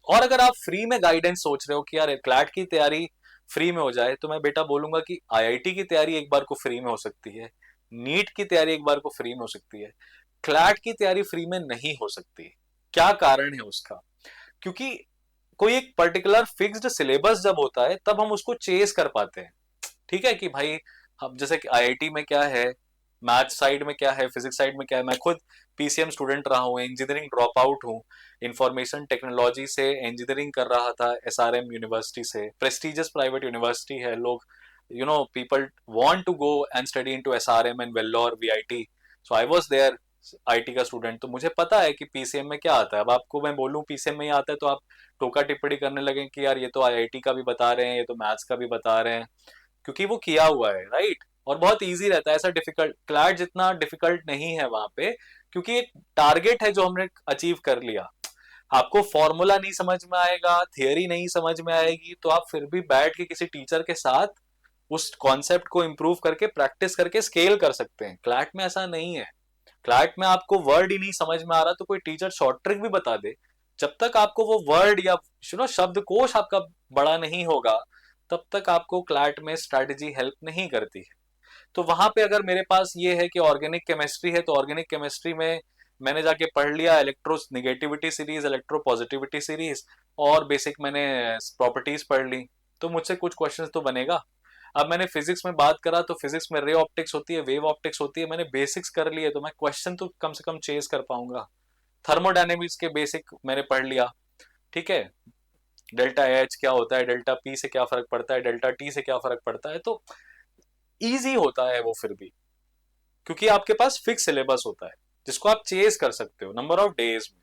और अगर आप फ्री में गाइडेंस सोच रहे हो कि यार क्लैट की तैयारी फ्री में हो जाए, तो मैं बेटा बोलूंगा कि आईआईटी की तैयारी एक बार को फ्री में हो सकती है, नीट की तैयारी एक बार को फ्री में हो सकती है, क्लैट की तैयारी फ्री में नहीं हो सकती। क्या कारण है उसका? क्योंकि कोई एक पर्टिकुलर फिक्स्ड सिलेबस जब होता है तब हम उसको चेस कर पाते हैं। ठीक है कि भाई, हम जैसे कि आईआईटी में क्या है, मैथ साइड में क्या है, फिजिक्स साइड में क्या है। मैं खुद पीसीएम स्टूडेंट रहा हूँ, इंजीनियरिंग ड्रॉप आउट हूँ, इंफॉर्मेशन टेक्नोलॉजी से इंजीनियरिंग कर रहा था एसआरएम यूनिवर्सिटी से, प्रेस्टिजियस प्राइवेट यूनिवर्सिटी है। लोग people want to go and study into SRM and Vellore VIT, so I was there IT का स्टूडेंट। तो मुझे पता है कि पीसीएम में क्या आता है। अब आपको मैं बोलूं पीसीएम में ही आता है तो आप टोका टिप्पणी करने लगे कि यार ये तो आईआईटी का भी बता रहे हैं, ये तो मैथ्स का भी बता रहे हैं, क्योंकि वो किया हुआ है, राइट। और बहुत इजी रहता है, ऐसा डिफिकल्ट क्लैट जितना डिफिकल्ट नहीं है वहां पे, क्योंकि एक टारगेट है जो हमने अचीव कर लिया। आपको फॉर्मूला नहीं समझ में आएगा, थियरी नहीं समझ में आएगी, तो आप फिर भी बैठ के किसी टीचर के साथ उस कॉन्सेप्ट को इंप्रूव करके प्रैक्टिस करके स्केल कर सकते हैं। क्लैट में ऐसा नहीं है। क्लैट में आपको वर्ड ही नहीं समझ में आ रहा तो कोई टीचर शॉर्ट ट्रिक भी बता दे, जब तक आपको वो वर्ड या शब्दकोश आपका बड़ा नहीं होगा, तब तक आपको क्लैट में स्ट्रैटेजी हेल्प नहीं करती है। तो वहां पे अगर मेरे पास ये है कि ऑर्गेनिक केमिस्ट्री है, तो ऑर्गेनिक केमिस्ट्री में मैंने जाके पढ़ लिया electro negativity series, electro positivity series, और बेसिक मैंने प्रॉपर्टीज पढ़ ली, तो मुझसे कुछ क्वेश्चंस तो बनेगा। अब मैंने फिजिक्स में बात करा तो फिजिक्स में रे ऑप्टिक्स होती है, वेव ऑप्टिक्स होती है, मैंने बेसिक्स कर लिए तो मैं क्वेश्चन तो कम से कम चेस कर पाऊंगा। थर्मोडायनेमिक्स के बेसिक मैंने पढ़ लिया। ठीक है, डेल्टा एच क्या होता है, डेल्टा पी से क्या फर्क पड़ता है, डेल्टा टी से क्या फर्क पड़ता है, तो इजी होता है वो फिर भी, क्योंकि आपके पास फिक्स सिलेबस होता है जिसको आप चेस कर सकते हो नंबर ऑफ डेज में।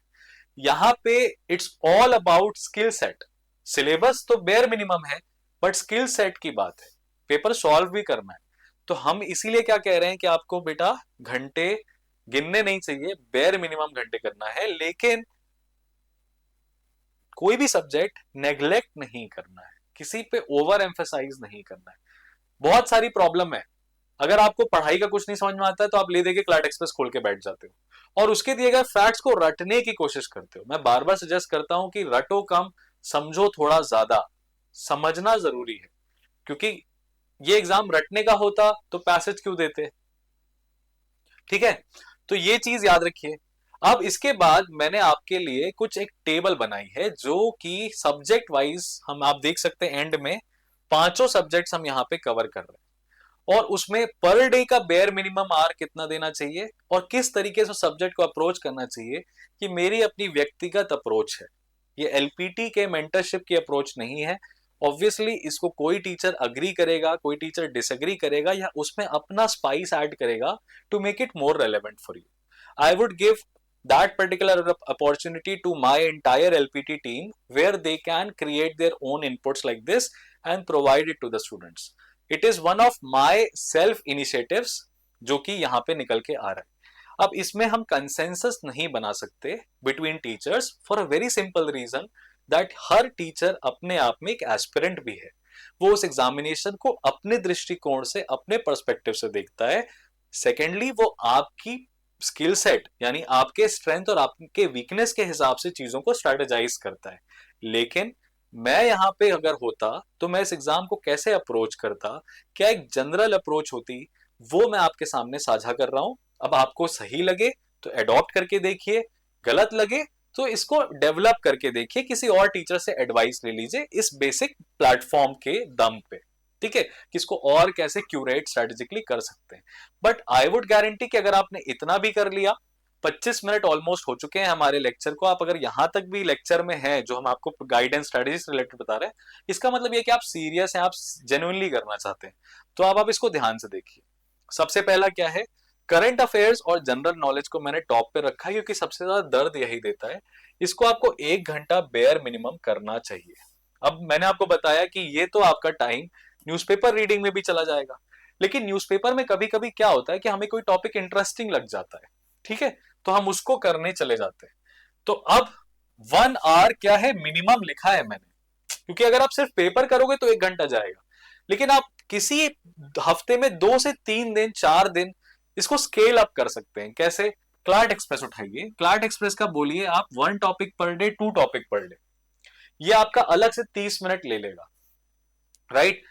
यहाँ पे it's all about skill set. Syllabus तो बेयर मिनिमम है, बट स्किल सेट की बात है, पेपर सॉल्व भी करना है। तो हम इसीलिए क्या कह रहे हैं कि आपको बेटा घंटे गिनने नहीं चाहिए, बेयर मिनिमम घंटे करना है, लेकिन कोई भी सब्जेक्ट नेग्लेक्ट नहीं करना है, किसी पे ओवर एम्फेसाइज नहीं करना है। बहुत सारी प्रॉब्लम है, अगर आपको पढ़ाई का कुछ नहीं समझ में आता है तो आप ले देके क्लैट एक्सप्रेस खोल के बैठ जाते हो और उसके दिए गए फैक्ट्स को रटने की कोशिश करते हो। मैं बार बार सजेस्ट करता हूं कि रटो कम, समझो थोड़ा ज्यादा। समझना जरूरी है, क्योंकि ये एग्जाम रटने का होता तो पैसेज क्यों देते। ठीक है, तो ये चीज याद रखिए। अब इसके बाद मैंने आपके लिए कुछ एक टेबल बनाई है जो कि सब्जेक्ट वाइज हम, आप देख सकते हैं एंड में पांचों सब्जेक्ट्स हम यहाँ पे कवर कर रहे हैं, और उसमें पर डे का बेयर मिनिमम आर कितना देना चाहिए और किस तरीके से सब्जेक्ट को अप्रोच करना चाहिए, कि मेरी अपनी व्यक्तिगत अप्रोच है। ये एलपीटी के मेंटरशिप की अप्रोच नहीं है। ऑब्वियसली इसको कोई टीचर अग्री करेगा, कोई टीचर डिसएग्री करेगा, या उसमें अपना स्पाइस ऐड करेगा to make it more relevant for you. I would give that particular opportunity to my entire LPT team where they can create their own inputs like this and provide it to the students. It is one of my self initiatives जो कि यहाँ पे निकल के आ रहा है. अब इसमें हम कंसेंसस नहीं बना सकते between teachers for a very simple reason that हर टीचर अपने आप में एक एस्पिरेंट भी है. वो उस एग्जामिनेशन को अपने दृष्टिकोण से अपने पर्सपेक्टिव से देखता है. सेकेंडली वो आपकी स्किल सेट यानी आपके स्ट्रेंथ और आपके वीकनेस के हिसाब से चीजों को स्ट्रेटेजाइज करता है. लेकिन मैं यहाँ पे अगर होता तो मैं इस एग्जाम को कैसे अप्रोच करता, क्या एक जनरल अप्रोच होती, वो मैं आपके सामने साझा कर रहा हूं. अब आपको सही लगे तो एडॉप्ट करके देखिए, गलत लगे तो इसको डेवलप करके देखिए, किसी और टीचर से एडवाइस ले लीजिए इस बेसिक प्लेटफॉर्म के दम पे. ठीक है, किसको और कैसे क्यूरेट स्ट्रेटेजिकली कर सकते हैं. बट आई वुड गारंटी कि अगर आपने इतना भी कर लिया, 25 मिनट ऑलमोस्ट हो चुके हैं हमारे लेक्चर को, आप अगर यहां तक भी लेक्चर में हैं जो हम आपको गाइडेंस स्ट्रेटेजी से रिलेटेड बता रहे हैं, इसका मतलब ये कि आप सीरियस हैं, आप जेन्युइनली करना चाहते हैं. तो आप इसको ध्यान से देखिए. सबसे पहला क्या है, करंट अफेयर्स और जनरल नॉलेज को मैंने टॉप पे रखा है क्योंकि सबसे ज्यादा दर्द यही देता है. इसको आपको 1 घंटा बेयर मिनिमम करना चाहिए. अब मैंने आपको बताया कि ये तो आपका टाइम न्यूज़पेपर रीडिंग में भी चला जाएगा, लेकिन न्यूज़पेपर में कभी कभी क्या होता है कि हमें कोई टॉपिक इंटरेस्टिंग लग जाता है, ठीक है, तो हम उसको करने चले जाते हैं. तो अब 1 आवर क्या है मिनिमम लिखा है मैंने, क्योंकि अगर आप सिर्फ पेपर करोगे तो 1 घंटा जाएगा. लेकिन आप किसी हफ्ते में 2 से 3 दिन 4 दिन इसको स्केल अप कर सकते हैं. कैसे? क्लार्ट एक्सप्रेस उठाइए, क्लार्ट एक्सप्रेस का बोलिए आप 1 topic per day 2 topic per day, ये आपका अलग से 30 मिनट ले लेगा. राइट?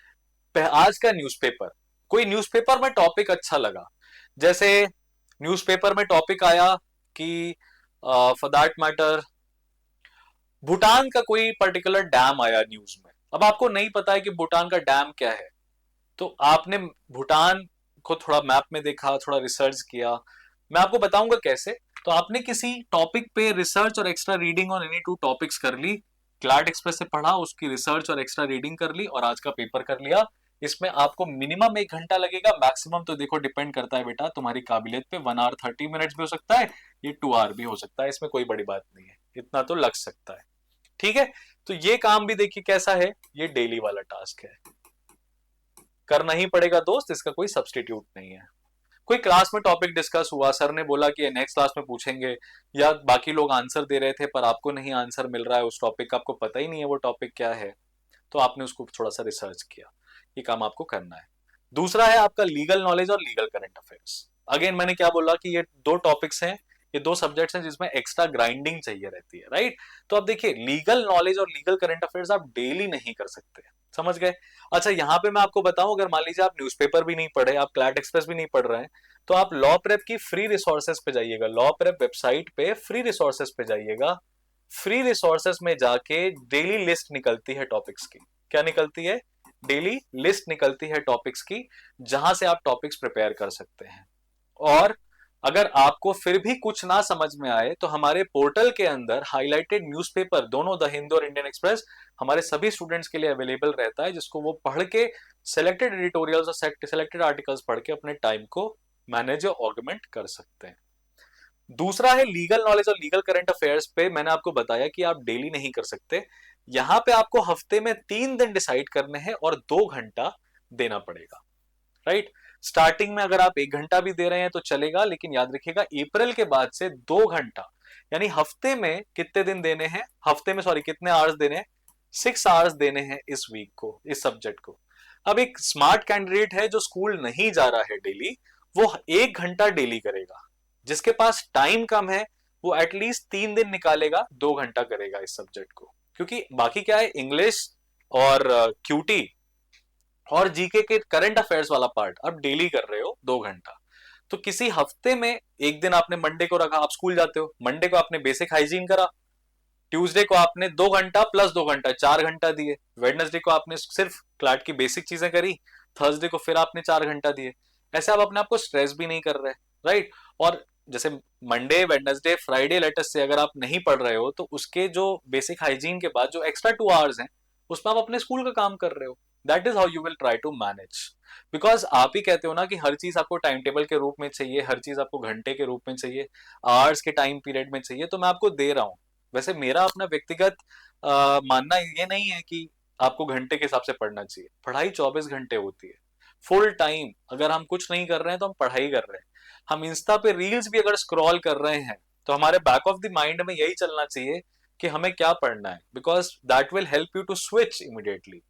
आज का न्यूज़पेपर, कोई न्यूज़पेपर में टॉपिक अच्छा लगा, जैसे न्यूज़पेपर में टॉपिक आया कि फॉर दैट मैटर भूटान का कोई पर्टिकुलर डैम आया न्यूज में. अब आपको नहीं पता है कि भूटान का डैम क्या है, तो आपने भूटान को थोड़ा मैप में देखा, थोड़ा रिसर्च किया. मैं आपको बताऊंगा कैसे. तो आपने किसी टॉपिक पे रिसर्च और extra reading on any 2 topics कर ली, क्लार्ट एक्सप्रेस से पढ़ा, उसकी रिसर्च और एक्स्ट्रा रीडिंग कर ली और आज का पेपर कर लिया. इसमें आपको मिनिमम 1 घंटा लगेगा, मैक्सिमम तो देखो डिपेंड करता है बेटा तुम्हारी काबिलियत पे, 1 आवर 30 मिनट्स भी हो सकता है, ये 2 आवर भी हो सकता है, इसमें कोई बड़ी बात नहीं है, इतना तो लग सकता है. ठीक है, तो ये काम भी देखिए कैसा है, ये डेली वाला टास्क है, करना ही पड़ेगा दोस्त, इसका कोई सब्सटीट्यूट नहीं है. कोई क्लास में टॉपिक डिस्कस हुआ, सर ने बोला कि नेक्स्ट क्लास में पूछेंगे, या बाकी लोग आंसर दे रहे थे पर आपको नहीं आंसर मिल रहा है उस टॉपिक का, आपको पता ही नहीं है वो टॉपिक क्या है, तो आपने उसको थोड़ा सा रिसर्च किया, ये काम आपको करना है. दूसरा है आपका लीगल नॉलेज और लीगल करंट अफेयर्स. अगेन मैंने क्या बोला कि ये 2 टॉपिक्स हैं, ये 2 सब्जेक्ट्स हैं जिसमें एक्स्ट्रा ग्राइंडिंग चाहिए रहती है. राइट? तो अब देखिए लीगल नॉलेज और लीगल करंट अफेयर्स आप डेली नहीं कर सकते, समझ गए. अच्छा, यहाँ पे मैं आपको बताऊं, अगर मान लीजिए आप न्यूज़पेपर भी नहीं पढ़े, आप क्लैट एक्सप्रेस भी नहीं पढ़ रहे हैं, तो आप लॉ प्रेप की फ्री रिसोर्सेज पे जाइएगा, लॉ प्रेप वेबसाइट पे फ्री रिसोर्सेज पे जाइएगा. फ्री रिसोर्सेज में जाके डेली लिस्ट निकलती है टॉपिक्स की. क्या निकलती है? डेली लिस्ट निकलती है टॉपिक्स की, जहां से आप टॉपिक्स प्रिपेयर कर सकते हैं. और अगर आपको फिर भी कुछ ना समझ में आए तो हमारे पोर्टल के अंदर हाईलाइटेड न्यूज़पेपर दोनों द हिंदू और इंडियन एक्सप्रेस हमारे सभी स्टूडेंट्स के लिए अवेलेबल रहता है, जिसको वो पढ़ के सिलेक्टेड एडिटोरियल्स और सिलेक्टेड आर्टिकल्स पढ़ के अपने टाइम को मैनेज और ऑगमेंट कर सकते हैं. दूसरा है लीगल नॉलेज और लीगल करंट अफेयर्स पे मैंने आपको बताया कि आप डेली नहीं कर सकते. यहां पे आपको हफ्ते में 3 दिन डिसाइड करने हैं और 2 घंटा देना पड़ेगा. राइट? स्टार्टिंग में अगर आप 1 घंटा भी दे रहे हैं तो चलेगा, लेकिन याद रखिएगा अप्रैल के बाद से 2 घंटा, यानी हफ्ते में कितने दिन देने हैं, हफ्ते में सॉरी कितने आवर्स देने हैं, 6 आवर्स देने हैं इस वीक को, इस सब्जेक्ट को. अब एक स्मार्ट कैंडिडेट है जो स्कूल नहीं जा रहा है डेली, वो 1 घंटा डेली करेगा. जिसके पास टाइम कम है वो एटलीस्ट 3 दिन निकालेगा, 2 घंटा करेगा इस सब्जेक्ट को. क्योंकि बाकी क्या है, इंग्लिश और क्यूटी और जीके के करंट अफेयर्स वाला पार्ट आप डेली कर रहे हो 2 घंटा. तो किसी हफ्ते में एक दिन आपने मंडे को रखा, आप स्कूल जाते हो, मंडे को आपने बेसिक हाइजीन करा, ट्यूसडे को आपने 2 घंटा प्लस 2 घंटा 4 घंटा दिए, वेडनेसडे को आपने सिर्फ क्लाट की बेसिक चीजें करी, थर्सडे को फिर आपने 4 घंटा दिए. ऐसे आप अपने आप को स्ट्रेस भी नहीं कर रहे. राइट? और जैसे मंडे वेडनेसडे फ्राइडे लेटेस्ट से अगर आप नहीं पढ़ रहे हो तो उसके जो बेसिक हाइजीन के बाद जो एक्स्ट्रा 2 आवर्स हैं उसमें आप अपने स्कूल का काम कर रहे हो. That is how you will try to manage. Because आप ही कहते हो ना कि हर चीज आपको टाइम टेबल के रूप में चाहिए, हर चीज आपको घंटे के रूप में चाहिए, आवर्स के टाइम पीरियड में चाहिए, तो मैं आपको दे रहा हूँ। वैसे मेरा अपना व्यक्तिगत मानना ये नहीं है कि आपको घंटे के हिसाब से पढ़ना चाहिए। पढ़ाई 24 घंटे होती है, फुल टाइम। अगर हम कुछ नहीं कर रहे हैं तो हम पढ़ाई कर रहे हैं। हम इंस्टा पे रील्स भी अगर स्क्रॉल कर रहे हैं तो हमारे बैक ऑफ द माइंड में यही चलना चाहिए कि हमें क्या पढ़ना है, because that will help you to switch immediately.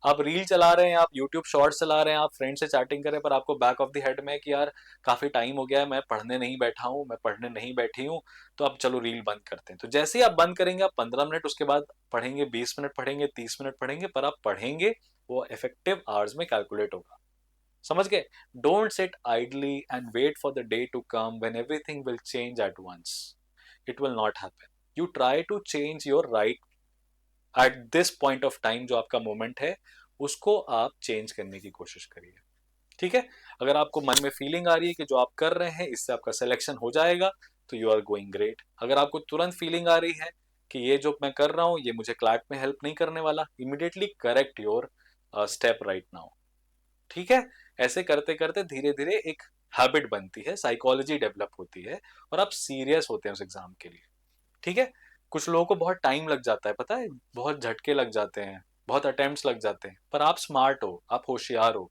आप रील चला रहे हैं, आप यूट्यूब शॉर्ट्स चला रहे हैं, आप फ्रेंड से चैटिंग कर रहे हैं, पर आपको बैक ऑफ द हेड में है कि यार काफी टाइम हो गया है, मैं पढ़ने नहीं बैठा हूँ, मैं पढ़ने नहीं बैठी हूँ, तो अब चलो रील बंद करते हैं। तो जैसे ही आप बंद करेंगे, आप 15 मिनट उसके बाद पढ़ेंगे, 20 मिनट पढ़ेंगे, 30 मिनट पढ़ेंगे, पर आप पढ़ेंगे, वो इफेक्टिव आवर्स में कैलकुलेट होगा। समझ गए? Don't sit idly and wait for the day to come when everything will change at once. It will not happen. You try to change your right at this point of time. जो आपका moment है उसको आप change करने की कोशिश करिए। ठीक है? अगर आपको मन में फीलिंग आ रही है कि जो आप कर रहे हैं इससे आपका सिलेक्शन हो जाएगा, तो यू आर गोइंग ग्रेट। अगर आपको तुरंत फीलिंग आ रही है कि ये जो मैं कर रहा हूँ ये मुझे क्लैट में हेल्प नहीं करने वाला, immediately correct your step right now. ठीक है? ऐसे करते करते धीरे धीरे एक हैबिट बनती है, साइकोलॉजी डेवलप होती है, और आप सीरियस होते हैं उस एग्जाम के लिए। ठीक है? कुछ लोगों को बहुत टाइम लग जाता है, पता है, बहुत झटके लग जाते हैं, बहुत अटेम्प्ट्स लग जाते हैं, पर आप स्मार्ट हो, आप होशियार हो।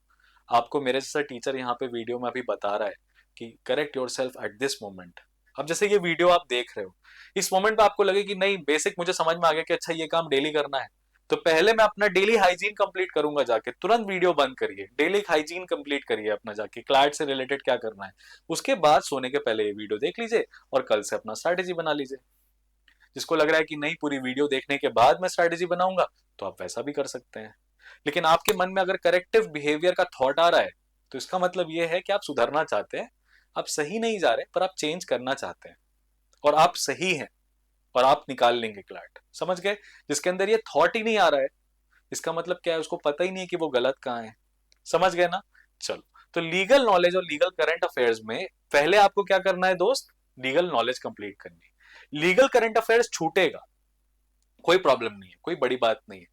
आपको मेरे जैसा टीचर यहाँ पे वीडियो में अभी बता रहा है कि correct your self at this moment. अब जैसे ये वीडियो आप देख रहे हो, इस मोमेंट पे आपको लगे कि नहीं, बेसिक मुझे समझ में आ गया कि अच्छा ये काम डेली करना है, तो पहले मैं अपना डेली हाइजीन कंप्लीट करूंगा। जाके तुरंत वीडियो बंद करिए, डेली हाइजीन कंप्लीट करिए अपना, जाके क्लाइंट से रिलेटेड क्या करना है, उसके बाद सोने के पहले ये वीडियो देख लीजिए और कल से अपना स्ट्रैटेजी बना लीजिए। जिसको लग रहा है कि नहीं पूरी वीडियो देखने के बाद मैं स्ट्रैटेजी बनाऊंगा, तो आप वैसा भी कर सकते हैं। लेकिन आपके मन में अगर करेक्टिव बिहेवियर का थॉट आ रहा है, तो इसका मतलब यह है कि आप सुधरना चाहते हैं। आप सही नहीं जा रहे, पर आप चेंज करना चाहते हैं, और आप सही हैं, और आप निकाल लेंगे क्लैट। समझ गए? जिसके अंदर ये थॉट ही नहीं आ रहा है, इसका मतलब क्या है, उसको पता ही नहीं है कि वो गलत कहाँ है। समझ गए ना? चलो, तो लीगल नॉलेज और लीगल करंट अफेयर्स में पहले आपको क्या करना है दोस्त? लीगल नॉलेज कंप्लीट करनी है। लीगल करंट अफेयर्स छूटेगा, कोई प्रॉब्लम नहीं है, कोई बड़ी बात नहीं है।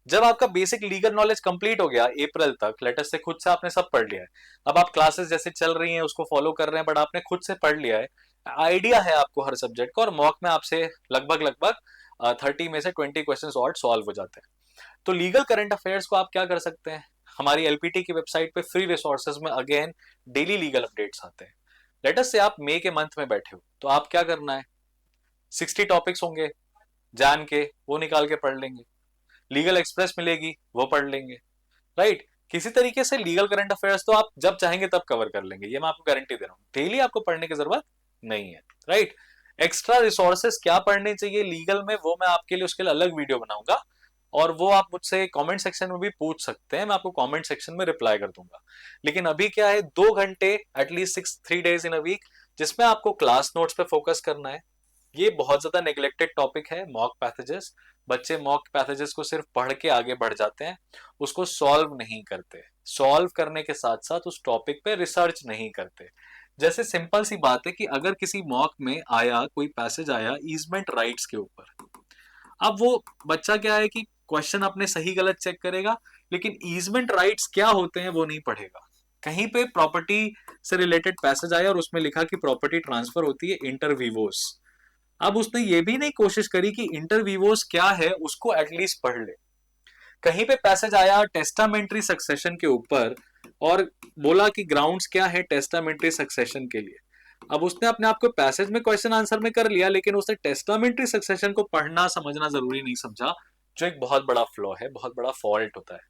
जब आपका बेसिक लीगल नॉलेज कंप्लीट हो गया अप्रैल तक, लेटर से खुद से आपने सब पढ़ लिया है, अब आप क्लासेस जैसे चल रही हैं उसको फॉलो कर रहे हैं, बट आपने खुद से पढ़ लिया है, आइडिया है आपको हर सब्जेक्ट का, और मॉक में आपसे लगभग लगभग 30 में से 20 क्वेश्चन और सॉल्व हो जाते हैं। तो लीगल करंट अफेयर्स को आप क्या कर सकते हैं? हमारी एलपीटी की वेबसाइट पे फ्री रिसोर्सेज में अगेन डेली लीगल अपडेट्स आते हैं। लेटर से आप मई के मंथ में बैठे हो, तो आप क्या करना है, 60 टॉपिक्स होंगे जान के, वो निकाल के पढ़ लेंगे। लीगल एक्सप्रेस मिलेगी, वो पढ़ लेंगे। राइट? किसी तरीके से लीगल करंट अफेयर्स तो आप जब चाहेंगे तब कवर कर लेंगे, ये मैं आपको गारंटी दे रहा हूँ। डेली आपको पढ़ने की जरूरत नहीं है। राइट? एक्स्ट्रा रिसोर्सेस क्या पढ़ने चाहिए लीगल में, वो मैं आपके लिए उसके लिए अलग वीडियो बनाऊंगा, और वो आप मुझसे कमेंट सेक्शन में भी पूछ सकते हैं, मैं आपको कमेंट सेक्शन में रिप्लाई कर दूंगा। लेकिन अभी क्या है, 2 घंटे at least 3 days in a week, जिसमें आपको क्लास नोट्स पे फोकस करना है। ये बहुत ज्यादा नेग्लेक्टेड टॉपिक है, मॉक पैसेजेस। बच्चे मॉक पैसेजेस को सिर्फ पढ़ के आगे बढ़ जाते हैं, उसको सॉल्व नहीं करते। सॉल्व करने के साथ साथ उस टॉपिक पे रिसर्च नहीं करते। जैसे सिंपल सी बात है कि अगर किसी मॉक में आया, कोई पैसेज आया ईजमेंट राइट्स के ऊपर, अब वो बच्चा क्या है कि क्वेश्चन अपने सही गलत चेक करेगा, लेकिन ईजमेंट राइट्स क्या होते हैं वो नहीं पढ़ेगा। कहीं पे प्रॉपर्टी से रिलेटेड पैसेज आया और उसमें लिखा कि प्रॉपर्टी ट्रांसफर होती है इंटर विवोस। अब उसने ये भी नहीं कोशिश करी कि इंटर विवोस क्या है, उसको एटलीस्ट पढ़ ले। कहीं पे पैसेज आया टेस्टामेंट्री सक्सेशन के ऊपर, और बोला कि ग्राउंड्स क्या है टेस्टामेंट्री सक्सेशन के लिए। अब उसने अपने आप को पैसेज में क्वेश्चन आंसर में कर लिया, लेकिन उसने टेस्टामेंट्री सक्सेशन को पढ़ना समझना जरूरी नहीं समझा, जो एक बहुत बड़ा फ्लॉ है, बहुत बड़ा फॉल्ट होता है।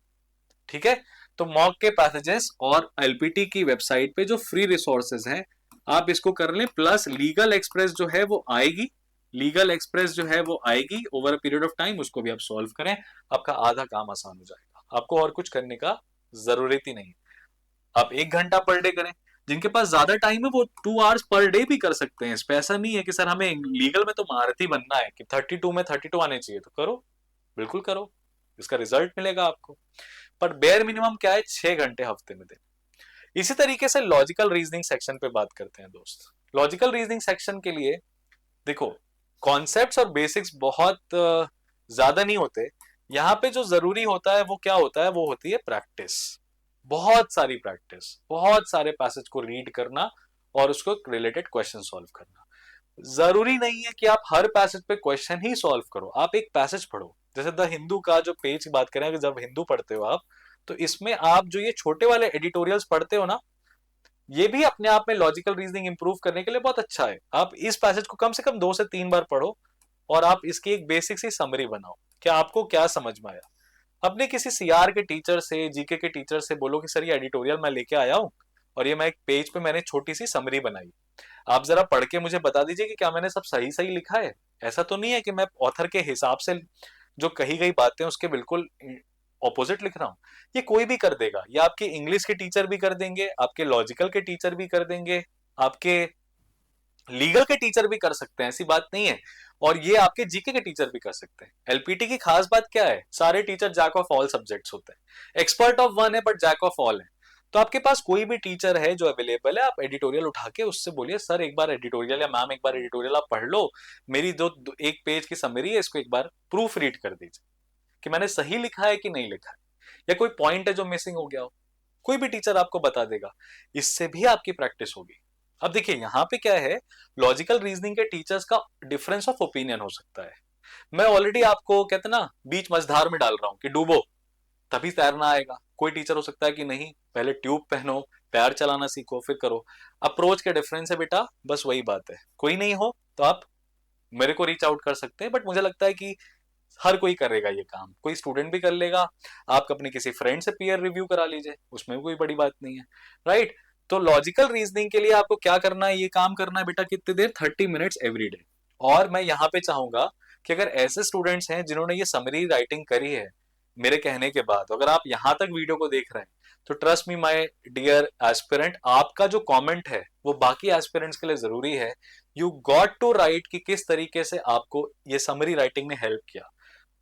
ठीक है? तो मॉक के पैसेजेस और एलपीटी की वेबसाइट पे जो फ्री रिसोर्सेज हैं, आप इसको कर लें, प्लस लीगल एक्सप्रेस जो है वो आएगी। लीगल एक्सप्रेस जो है वो आएगी over a period of time, उसको भी आप सॉल्व करें, आपका आधा काम आसान हो जाएगा। आपको और कुछ करने का जरूरत ही नहीं। आप 1 घंटा पर डे करें, जिनके पास ज्यादा टाइम है वो 2 hours पर डे भी कर सकते हैं। इस पे ऐसा नहीं है कि सर हमें लीगल में तो महारथी बनना है कि 32 में 32 आने चाहिए, तो करो, बिल्कुल करो, इसका रिजल्ट मिलेगा आपको। पर बेयर मिनिमम क्या है, 6 घंटे हफ्ते में दें। इसी तरीके से लॉजिकल रीजनिंग सेक्शन पे बात करते हैं दोस्त। लॉजिकल रीजनिंग सेक्शन के लिए देखो, कॉन्सेप्ट्स और बेसिक्स बहुत ज्यादा नहीं होते, यहाँ पे जो जरूरी होता है वो क्या होता है, वो होती है प्रैक्टिस, बहुत सारी प्रैक्टिस, बहुत सारे पैसेज को रीड करना और उसको रिलेटेड क्वेश्चन सॉल्व करना। जरूरी नहीं है कि आप हर पैसेज पे क्वेश्चन ही सॉल्व करो, आप एक पैसेज पढ़ो। जैसे द हिंदू का जो पेज की बात करें, कि जब हिंदू पढ़ते हो आप, तो इसमें आप जो ये छोटे वाले एडिटोरियल्स पढ़ते हो ना, ये भी अपने आप में लॉजिकल रीजनिंग इंप्रूव करने के लिए बहुत अच्छा है। आप इस पैसेज को कम से कम 2 से 3 बार पढ़ो और आप इसकी एक बेसिक सी समरी बनाओ, क्या आपको क्या समझ में आया। अपने किसी सीआर के टीचर से, जीके के टीचर से बोलो कि सर ये एडिटोरियल मैं लेके आया हूँ और ये मैं एक पेज पे मैंने छोटी सी समरी बनाई, आप जरा पढ़ के मुझे बता दीजिए कि क्या मैंने सब सही सही लिखा है। ऐसा तो नहीं है कि मैं ऑथर के हिसाब से जो कही गई बातें उसके बिल्कुल ऑपोजिट लिख रहा हूँ। ये कोई भी कर देगा, ये आपके इंग्लिश के टीचर भी कर देंगे, आपके लॉजिकल के टीचर भी कर देंगे, आपके लीगल के टीचर भी कर सकते हैं, ऐसी बात नहीं है। और ये आपके जीके के टीचर भी कर सकते हैं। एलपीटी की खास बात क्या है, सारे teacher jack of all subjects होते हैं, एक्सपर्ट ऑफ वन है बट जैक ऑफ ऑल है। तो आपके पास कोई भी टीचर है जो अवेलेबल है, आप एडिटोरियल उठा के उससे बोलिए सर एक बार एडिटोरियल, या मैम एक बार एडिटोरियल आप पढ़ लो, मेरी एक पेज की समरी है, इसको एक बार प्रूफ रीड कर दीजिए कि मैंने सही लिखा है कि नहीं लिखा है, या कोई पॉइंट है जो मिसिंग हो गया हो। कोई भी टीचर आपको बता देगा, इससे भी आपकी प्रैक्टिस होगी। अब देखिए यहाँ पे क्या है, लॉजिकल रीजनिंग के टीचर्स का डिफरेंस ऑफ ओपिनियन हो सकता है। मैं ऑलरेडी आपको कहते ना बीच मझधार में डाल रहा हूं कि डूबो तभी तैरना आएगा। कोई टीचर हो सकता है कि नहीं, पहले ट्यूब पहनो, पैर चलाना सीखो, फिर करो। अप्रोच के डिफरेंस है बेटा, बस वही बात है। कोई नहीं हो तो आप मेरे को रीच आउट कर सकते हैं, बट मुझे लगता है कि हर कोई करेगा ये काम, कोई स्टूडेंट भी कर लेगा। आप अपने किसी फ्रेंड से पीयर रिव्यू करा लीजिए, उसमें भी कोई बड़ी बात नहीं है, राइट। तो लॉजिकल रीजनिंग के लिए आपको क्या करना है, ये काम करना है बेटा, कितनी देर, 30 मिनट्स एवरी डे। और मैं यहाँ पे चाहूंगा कि अगर ऐसे स्टूडेंट्स हैं जिन्होंने ये समरी राइटिंग करी है मेरे कहने के बाद, अगर आप यहाँ तक वीडियो को देख रहे हैं, तो trust me my dear aspirant, आपका जो कमेंट है वो बाकी एस्पिरेंट्स के लिए जरूरी है। यू गॉट टू राइट कि किस तरीके से आपको ये समरी राइटिंग ने हेल्प किया।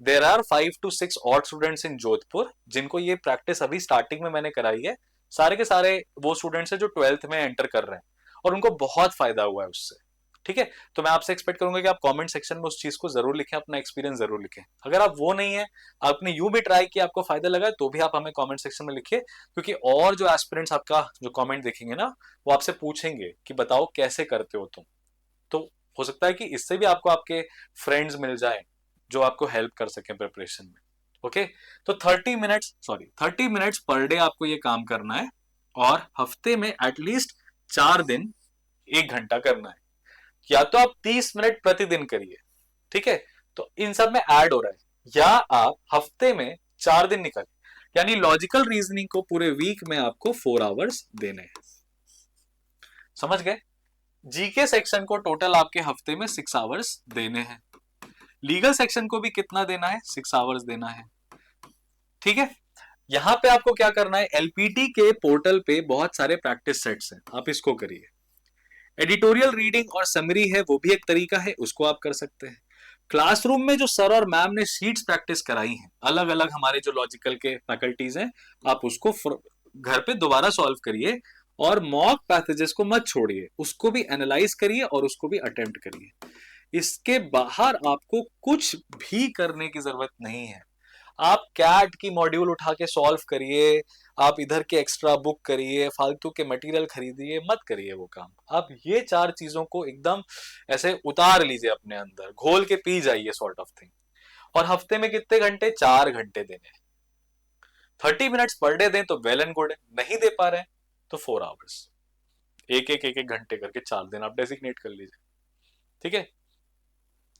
देर आर 5 to 6 और स्टूडेंट्स इन जोधपुर जिनको ये प्रैक्टिस अभी स्टार्टिंग में मैंने कराई है। सारे के सारे वो स्टूडेंट्स हैं जो 12th में एंटर कर रहे हैं और उनको बहुत फायदा हुआ है उससे। ठीक है, तो मैं आपसे एक्सपेक्ट करूंगा कि आप कमेंट सेक्शन में उस चीज को जरूर लिखें, अपना एक्सपीरियंस जरूर लिखें। अगर आप वो नहीं है, आपने यूं भी ट्राई किया, आपको फायदा लगा, तो भी आप हमें कमेंट सेक्शन में लिखिए, क्योंकि और जो एस्पिरेंट्स आपका जो कमेंट देखेंगे ना, वो आपसे पूछेंगे कि बताओ कैसे करते हो तुम। तो हो सकता है कि इससे भी आपको आपके फ्रेंड्स मिल जाए जो आपको हेल्प कर सके प्रिपरेशन में। ओके, तो 30 मिनट्स पर डे आपको ये काम करना है, और हफ्ते में एटलीस्ट 4 दिन 1 घंटा करना है। या तो आप 30 मिनट प्रतिदिन करिए, ठीक है, तो इन सब में ऐड हो रहा है, या आप हफ्ते में 4 दिन निकालिए, यानी लॉजिकल रीजनिंग को पूरे वीक में आपको 4 आवर्स देने हैं। समझ गए? जीके सेक्शन को टोटल आपके हफ्ते में 6 आवर्स देने हैं। लीगल सेक्शन को भी कितना देना है, 6 आवर्स देना है। ठीक है, यहां पे आपको क्या करना है, एलपीटी के पोर्टल पे बहुत सारे प्रैक्टिस सेट्स हैं, आप इसको करिए। एडिटोरियल रीडिंग और समरी है, वो भी एक तरीका है, उसको आप कर सकते हैं। क्लासरूम में जो सर और मैम ने शीट्स प्रैक्टिस कराई हैं, अलग अलग हमारे जो लॉजिकल के फैकल्टीज हैं, आप उसको घर पे दोबारा सॉल्व करिए। और मॉक पैसेजेस को मत छोड़िए, उसको भी एनालाइज करिए और उसको भी अटेम्प्ट करिए। इसके बाहर आपको कुछ भी करने की जरूरत नहीं है। आप कैट की मॉड्यूल उठा के सॉल्व करिए, आप इधर के एक्स्ट्रा बुक करिए, फालतू के मटेरियल खरीदिए, मत करिए वो काम। आप ये 4 चीजों को एकदम ऐसे उतार लीजिए अपने अंदर, घोल के पी जाइए, सॉर्ट ऑफ थिंग। और हफ्ते में कितने घंटे, 4 घंटे देने। 30 मिनट्स पर डे दें तो वेल एंड गुड है, नहीं दे पा रहे हैं तो 4 आवर्स, एक एक घंटे करके 4 दिन आप डेजिग्नेट कर लीजिए। ठीक है,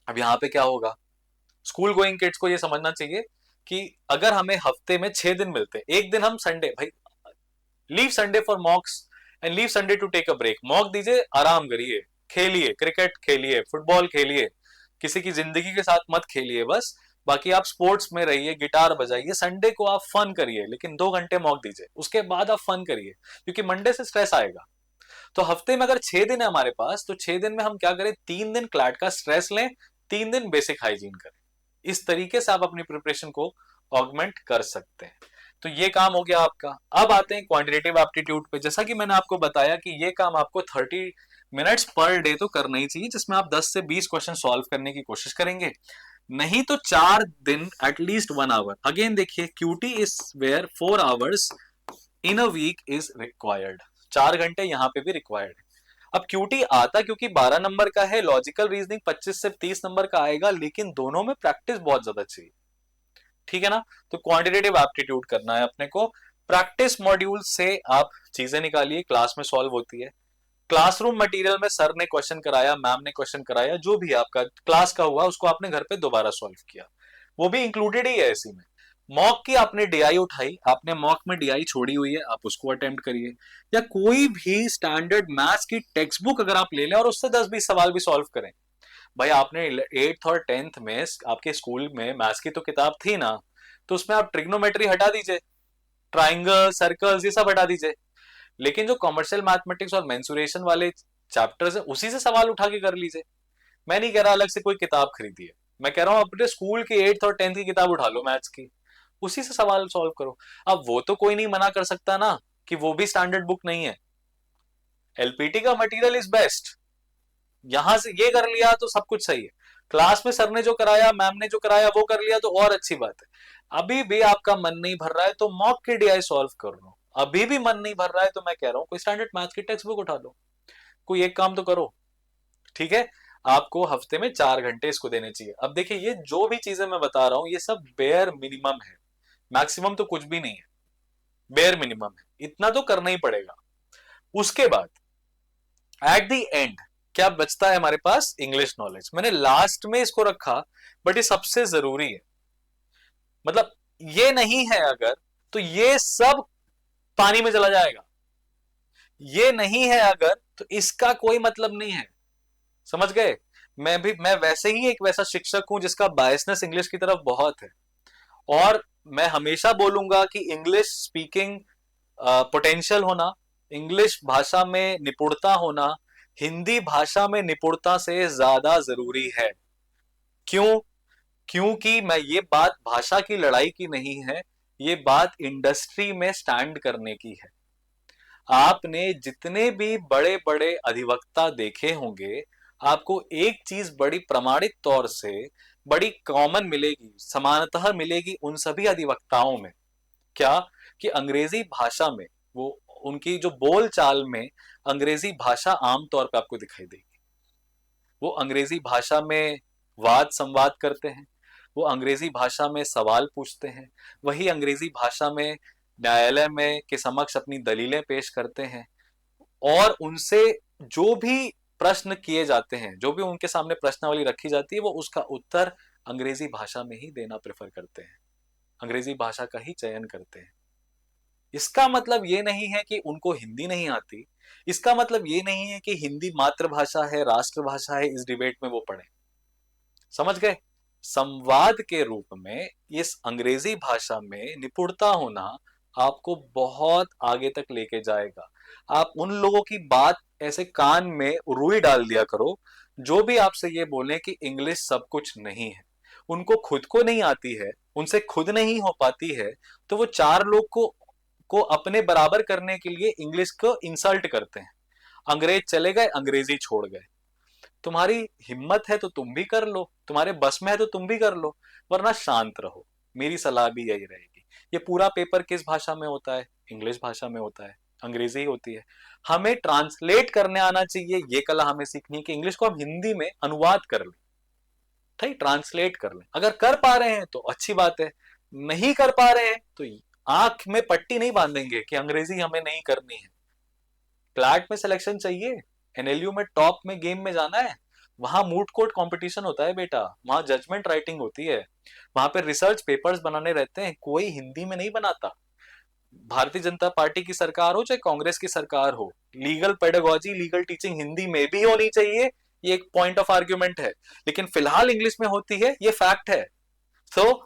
अब यहाँ पे क्या होगा, स्कूल गोइंग किड्स को ये समझना चाहिए कि अगर हमें हफ्ते में 6 दिन मिलते हैं, एक दिन हम संडे, भाई leave Sunday for mocks and leave Sunday to take a break, mock दीजिए, आराम करिए, खेलिए, क्रिकेट खेलिए, फुटबॉल खेलिए, किसी की जिंदगी के साथ मत खेलिए बस। बाकी आप स्पोर्ट्स में रहिए, गिटार बजाइए, संडे को आप फन करिए, लेकिन 2 घंटे मॉक दीजिए, उसके बाद आप फन करिए, क्योंकि मंडे से स्ट्रेस आएगा। तो हफ्ते में अगर 6 दिन है हमारे पास, तो 6 दिन में हम क्या करें, 3 दिन क्लैट का स्ट्रेस लें, 3 दिन बेसिक हाइजीन करें। इस तरीके से आप अपनी प्रिपरेशन को ऑगमेंट कर सकते हैं। तो ये काम हो गया आपका। अब आते हैं क्वांटिटेटिव एप्टीट्यूड पे। जैसा कि मैंने आपको बताया कि ये काम आपको 30 मिनट्स पर डे तो करना ही चाहिए, जिसमें आप 10 से 20 क्वेश्चन सॉल्व करने की कोशिश करेंगे। नहीं तो 4 दिन एटलीस्ट 1 आवर। अगेन देखिए QT is where 4 hours in a week is required, 4 घंटे यहाँ पे भी रिक्वायर्ड है। अब क्यूटी आता क्योंकि 12 नंबर का है, लॉजिकल रीजनिंग 25 से 30 नंबर का आएगा, लेकिन दोनों में प्रैक्टिस बहुत ज्यादा चाहिए, ठीक है ना। तो क्वांटिटेटिव एप्टीट्यूड करना है अपने को, प्रैक्टिस मॉड्यूल से आप चीजें निकालिए, क्लास में सॉल्व होती है। क्लासरूम मटेरियल में सर ने क्वेश्चन कराया, मैम ने क्वेश्चन कराया, जो भी आपका क्लास का हुआ उसको आपने घर पे दोबारा सॉल्व किया, वो भी इंक्लूडेड ही है इसी में। मॉक की आपने डीआई उठाई, आपने मॉक में डीआई छोड़ी हुई है, आप उसको अटेम्प्ट करिए। या कोई भी स्टैंडर्ड मैथ्स की टेक्स्ट बुक अगर आप ले लें और उससे 10-20 सवाल भी सॉल्व करें। भाई आपने 8th और 10th में आपके स्कूल में मैथ्स की तो किताब थी ना, तो उसमें आप ट्रिग्नोमेट्री हटा दीजिए, ट्राइंगल सर्कल्स ये सब हटा दीजिए, लेकिन जो कॉमर्शियल मैथमेटिक्स और मेंसुरेशन वाले चैप्टर्स है उसी से सवाल उठा के कर लीजिए। मैं नहीं कह रहा अलग से कोई किताब खरीदिए, मैं कह रहा हूं अपने स्कूल की 8th और 10th की किताब उठा लो मैथ्स की, उसी से सवाल सॉल्व करो। अब वो तो कोई नहीं मना कर सकता ना कि वो भी स्टैंडर्ड बुक नहीं है, एलपीटी का मटेरियल इज बेस्ट, यहां से ये कर लिया तो सब कुछ सही है। क्लास में सर ने जो कराया मैम ने जो कराया वो कर लिया तो और अच्छी बात है। अभी भी आपका मन नहीं भर रहा है तो मॉक के डीआई सॉल्व कर लो, अभी भी मन नहीं भर रहा है तो मैं कह रहा हूं कोई स्टैंडर्ड मैथ्स की टेक्स्ट बुक उठा लो, कोई एक काम तो करो, ठीक है। आपको हफ्ते में 4 घंटे इसको देने चाहिए। अब देखिए ये जो भी चीजें मैं बता रहा हूं ये सब बेयर मिनिमम है, मैक्सिमम तो कुछ भी नहीं है, बेयर मिनिमम है, इतना तो करना ही पड़ेगा। उसके बाद एट द एंड क्या बचता है हमारे पास, इंग्लिश नॉलेज। मैंने लास्ट में इसको रखा बट ये सबसे जरूरी है, मतलब ये नहीं है अगर तो ये सब पानी में चला जाएगा, ये नहीं है अगर तो इसका कोई मतलब नहीं है, समझ गए। मैं वैसे ही एक वैसा शिक्षक हूं जिसका बायसनेस इंग्लिश की तरफ बहुत है, और मैं हमेशा बोलूंगा कि इंग्लिश स्पीकिंग पोटेंशियल होना, इंग्लिश भाषा में निपुणता होना हिंदी भाषा में निपुणता से ज्यादा जरूरी है। क्यों? क्योंकि मैं ये बात भाषा की लड़ाई की नहीं है, ये बात इंडस्ट्री में स्टैंड करने की है। आपने जितने भी बड़े बड़े अधिवक्ता देखे होंगे, आपको एक चीज बड़ी प्रमाणित तौर से बड़ी कॉमन मिलेगी, समानतः मिलेगी उन सभी अधिवक्ताओं में। क्या? कि अंग्रेजी भाषा में वो उनकी जो बोल चाल में अंग्रेजी भाषा आमतौर पर आपको दिखाई देगी। वो अंग्रेजी भाषा में वाद संवाद करते हैं, वो अंग्रेजी भाषा में सवाल पूछते हैं, वही अंग्रेजी भाषा में न्यायालय में के समक्ष अपनी दलीलें पेश करते हैं, और उनसे जो भी प्रश्न किए जाते हैं, जो भी उनके सामने प्रश्नावली रखी जाती है, वो उसका उत्तर अंग्रेजी भाषा में ही देना प्रेफर करते हैं, अंग्रेजी भाषा का ही चयन करते हैं। इसका मतलब ये नहीं है कि उनको हिंदी नहीं आती, इसका मतलब ये नहीं है कि हिंदी मातृभाषा है राष्ट्रभाषा है, इस डिबेट में वो पढ़े, समझ गए। संवाद के रूप में इस अंग्रेजी भाषा में निपुणता होना आपको बहुत आगे तक लेके जाएगा। आप उन लोगों की बात ऐसे कान में रुई डाल दिया करो जो भी आपसे ये बोले कि इंग्लिश सब कुछ नहीं है, उनको खुद को नहीं आती है, उनसे खुद नहीं हो पाती है, तो वो चार लोग को अपने बराबर करने के लिए इंग्लिश को इंसल्ट करते हैं। अंग्रेज चले गए, अंग्रेजी छोड़ गए। तुम्हारी हिम्मत है तो तुम भी कर लो, तुम्हारे बस में है तो तुम भी कर लो, वरना शांत रहो। मेरी सलाह भी यही रहेगी। ये पूरा पेपर किस भाषा में होता है? इंग्लिश भाषा में होता है, अंग्रेजी होती है। हमें ट्रांसलेट करने आना चाहिए, ये कला हमें सीखनी है कि इंग्लिश को हम हिंदी में अनुवाद कर लें, ठीक, ट्रांसलेट कर लें। अगर कर पा रहे हैं तो अच्छी बात है, नहीं कर पा रहे हैं तो आंख में पट्टी नहीं बांधेंगे कि अंग्रेजी हमें नहीं करनी है। क्लैट में सिलेक्शन चाहिए, एनएलयू में टॉप में गेम में जाना है, वहां मूट कोर्ट कंपटीशन होता है बेटा, वहां जजमेंट राइटिंग होती है, वहां पे रिसर्च पेपर्स बनाने रहते हैं, कोई हिंदी में नहीं बनाता। भारतीय जनता पार्टी की सरकार हो चाहे कांग्रेस की सरकार हो, legal pedagogy legal teaching Hindi में भी होनी चाहिए, ये एक पॉइंट ऑफ आर्ग्यूमेंट है, लेकिन फिलहाल इंग्लिश में होती है, ये फैक्ट है। तो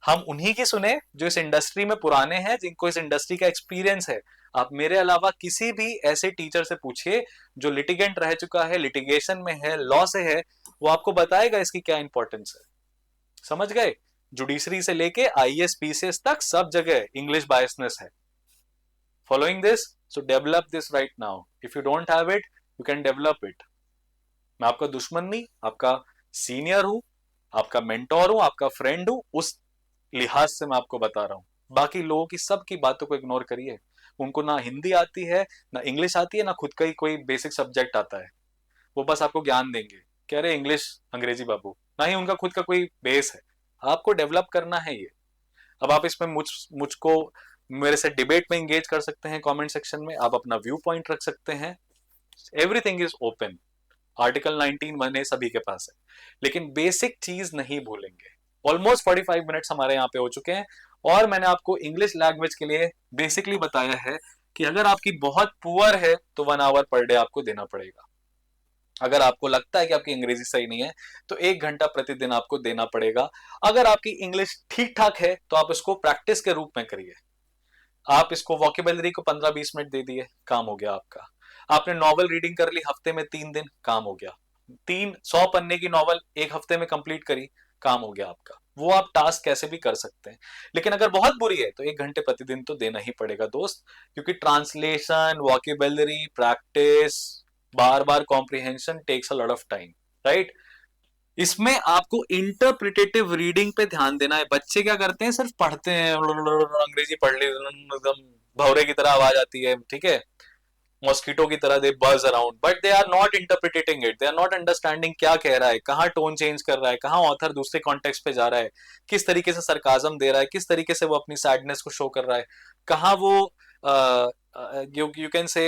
हम उन्हीं की सुने जो इस इंडस्ट्री में पुराने हैं, जिनको इस इंडस्ट्री का एक्सपीरियंस है। आप मेरे अलावा किसी भी ऐसे टीचर से पूछिए जो लिटिगेंट रह चुका है, लिटिगेशन में है, लॉ से है, वो आपको बताएगा इसकी क्या इंपॉर्टेंस है, समझ गए। जुडिशरी से लेके आईएएस पीसीएस तक सब जगह इंग्लिश बायसनेस है। Following this, so develop this right now, if you don't have it you can develop it. मैं आपका दुश्मन नहीं, आपका सीनियर हूं, आपका मेंटोर हूं, आपका फ्रेंड हूं, उस लिहाज से मैं आपको बता रहा हूँ। बाकी लोगों की सबकी बातों को इग्नोर करिए। उनको ना हिंदी आती है, ना इंग्लिश आती है, ना खुद का ही कोई बेसिक सब्जेक्ट आता है। वो बस आपको ज्ञान देंगे, कह रहे इंग्लिश अंग्रेजी बाबू, ना ही उनका खुद का कोई बेस है। आपको डेवलप करना है ये। अब आप इसमें मुझको मेरे से डिबेट में एंगेज कर सकते हैं, कमेंट सेक्शन में आप अपना व्यू पॉइंट रख सकते हैं। Everything is open. आर्टिकल 19 बने सभी के पास है, लेकिन बेसिक चीज नहीं भूलेंगे। ऑलमोस्ट 45 मिनट्स हमारे यहाँ पे हो चुके हैं, और मैंने आपको इंग्लिश लैंग्वेज के लिए बेसिकली बताया है कि अगर आपकी बहुत पुअर है तो 1 आवर पर डे आपको देना पड़ेगा। अगर आपको लगता है कि आपकी अंग्रेजी सही नहीं है तो 1 घंटा प्रतिदिन आपको देना पड़ेगा। अगर आपकी इंग्लिश ठीक ठाक है तो आप इसको प्रैक्टिस के रूप में करिए। आप इसको वॉकेबलरी को 15-20 मिनट दे दिए, काम हो गया आपका। आपने नॉवल रीडिंग कर ली हफ्ते में 3 दिन, काम हो गया। 100 पन्ने की नॉवल 1 हफ्ते में कंप्लीट करी, काम हो गया आपका। वो आप टास्क कैसे भी कर सकते हैं, लेकिन अगर बहुत बुरी है तो 1 घंटे प्रतिदिन तो देना ही पड़ेगा दोस्त। क्योंकि ट्रांसलेशन, वॉकेबलरी प्रैक्टिस, बार बार comprehension takes a lot of time, right. इसमें आपको इंटरप्रिटेटिव रीडिंग पे ध्यान देना है। बच्चे क्या करते हैं, सिर्फ पढ़ते हैं, अंग्रेजी पढ़ ली, एकदम भौरे की तरह आवाज आती है, ठीक है, मॉस्किटो की तरह they buzz around, but they are not interpreting it, they are not understanding क्या कह रहा है, कहाँ टोन चेंज कर रहा है, कहाँ ऑथर दूसरे कॉन्टेक्स्ट पे जा रहा है, किस तरीके से सरकाजम दे रहा है, किस तरीके से वो अपनी सैडनेस को शो कर रहा है, कहाँ वो यू कैन से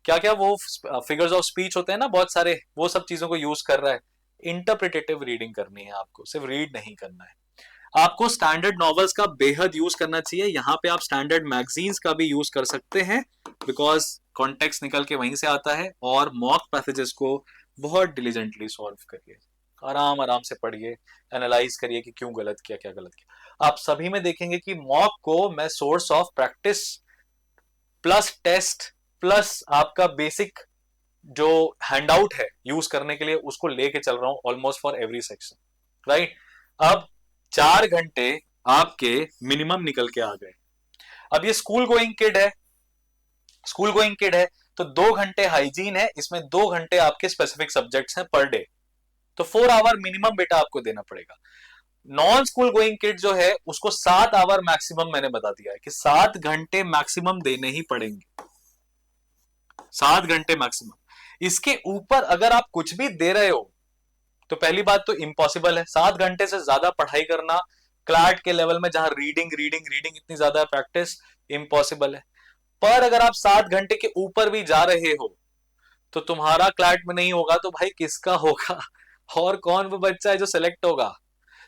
क्या क्या वो फिगर्स ऑफ स्पीच होते हैं ना बहुत सारे, वो सब चीजों को यूज कर रहा है। इंटरप्रिटेटिव रीडिंग करनी है आपको, सिर्फ रीड नहीं करना है। आपको स्टैंडर्ड नॉवेल्स का बेहद यूज करना चाहिए। यहाँ पे आप स्टैंडर्ड मैगजीन्स का भी यूज कर सकते हैं, बिकॉज कॉन्टेक्स्ट निकल के वहीं से आता है। और मॉक पैसेजेस को बहुत डिलीजेंटली सॉल्व करिए, आराम आराम से पढ़िए, एनालाइज करिए कि क्यों गलत किया, क्या गलत किया। आप सभी में देखेंगे कि मॉक को मैं source of practice plus test plus आपका बेसिक जो हैंडआउट है यूज करने के लिए, उसको लेके चल रहा हूं almost for every section, right. अब 4 घंटे आपके मिनिमम निकल के आ गए। अब ये स्कूल गोइंग किड है, स्कूल गोइंग किड है, तो 2 घंटे हाइजीन है, इसमें 2 घंटे आपके स्पेसिफिक सब्जेक्ट्स हैं पर डे, तो 4 आवर मिनिमम बेटा आपको देना पड़ेगा। नॉन स्कूल गोइंग किड जो है उसको 7 आवर मैक्सिमम मैंने बता दिया है कि 7 घंटे मैक्सिमम देने ही पड़ेंगे, 7 घंटे मैक्सिमम। इसके ऊपर अगर आप कुछ भी दे रहे हो तो पहली बात तो इम्पॉसिबल है 7 घंटे से ज्यादा पढ़ाई करना, क्लैट के लेवल में जहां रीडिंग रीडिंग रीडिंग इतनी ज्यादा प्रैक्टिस, इम्पॉसिबल है। पर अगर आप 7 घंटे के ऊपर भी जा रहे हो तो तुम्हारा क्लैट में नहीं होगा तो भाई किसका होगा, और कौन वो बच्चा है जो सिलेक्ट होगा।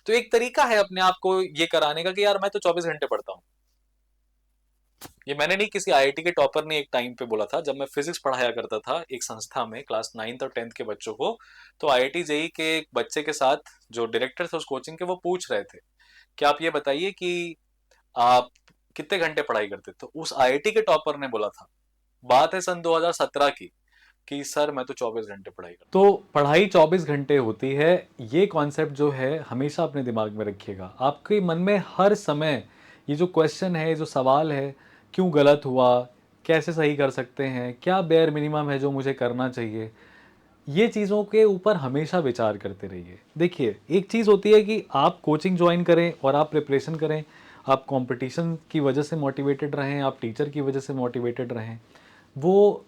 तो एक तरीका है अपने आप को ये कराने का कि यार मैं तो 24 घंटे पढ़ता हूं। ये मैंने नहीं, किसी आईआईटी के टॉपर ने एक टाइम पे बोला था, जब मैं फिजिक्स पढ़ाया करता था एक संस्था में क्लास 9th और 10th के बच्चों को। तो आईआईटी जेई के एक बच्चे के साथ जो डायरेक्टर थे उस कोचिंग के, वो पूछ रहे थे कि आप ये बताइए कि आप कितने घंटे पढ़ाई करते, तो उस आईआईटी के टॉपर ने बोला था, बात है सन 2017 की, कि सर मैं तो 24 घंटे पढ़ाई करता। तो पढ़ाई 24 घंटे होती है, ये कॉन्सेप्ट जो है हमेशा अपने दिमाग में रखिएगा। आपके मन में हर समय ये जो क्वेश्चन है, जो सवाल है, क्यों गलत हुआ, कैसे सही कर सकते हैं, क्या बेयर मिनिमम है जो मुझे करना चाहिए, ये चीज़ों के ऊपर हमेशा विचार करते रहिए। देखिए, एक चीज़ होती है कि आप कोचिंग ज्वाइन करें और आप प्रिपरेशन करें, आप कंपटीशन की वजह से मोटिवेटेड रहें, आप टीचर की वजह से मोटिवेटेड रहें, वो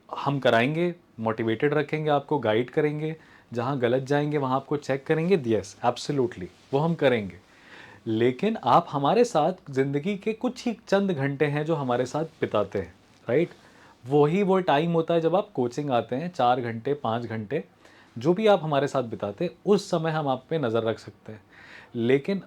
हम कराएंगे, मोटिवेटेड रखेंगे, आपको गाइड करेंगे, जहाँ गलत जाएंगे वहाँ आपको चेक करेंगे, यस एब्सोल्युटली वो हम करेंगे। लेकिन आप हमारे साथ ज़िंदगी के कुछ ही चंद घंटे हैं जो हमारे साथ बिताते हैं, राइट। वही वो टाइम होता है जब आप कोचिंग आते हैं, 4 घंटे 5 घंटे जो भी आप हमारे साथ बिताते हैं, उस समय हम आप पे नज़र रख सकते हैं। लेकिन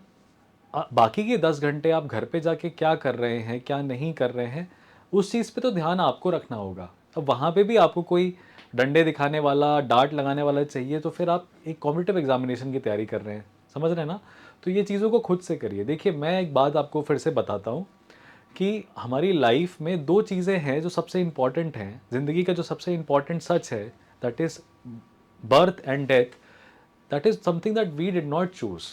बाकी के 10 घंटे आप घर पे जाके क्या कर रहे हैं, क्या नहीं कर रहे हैं, उस चीज़ पे तो ध्यान आपको रखना होगा। अब वहाँ पे भी आपको कोई डंडे दिखाने वाला, डांट लगाने वाला चाहिए, तो फिर आप एक कॉम्पिटिटिव एग्जामिनेशन की तैयारी कर रहे हैं, समझ रहे हैं ना। तो ये चीज़ों को खुद से करिए। देखिए, मैं एक बात आपको फिर से बताता हूँ कि हमारी लाइफ में 2 चीज़ें हैं जो सबसे इम्पॉर्टेंट हैं, ज़िंदगी का जो सबसे इम्पॉर्टेंट सच है, that is birth and death. That is something that we did not choose,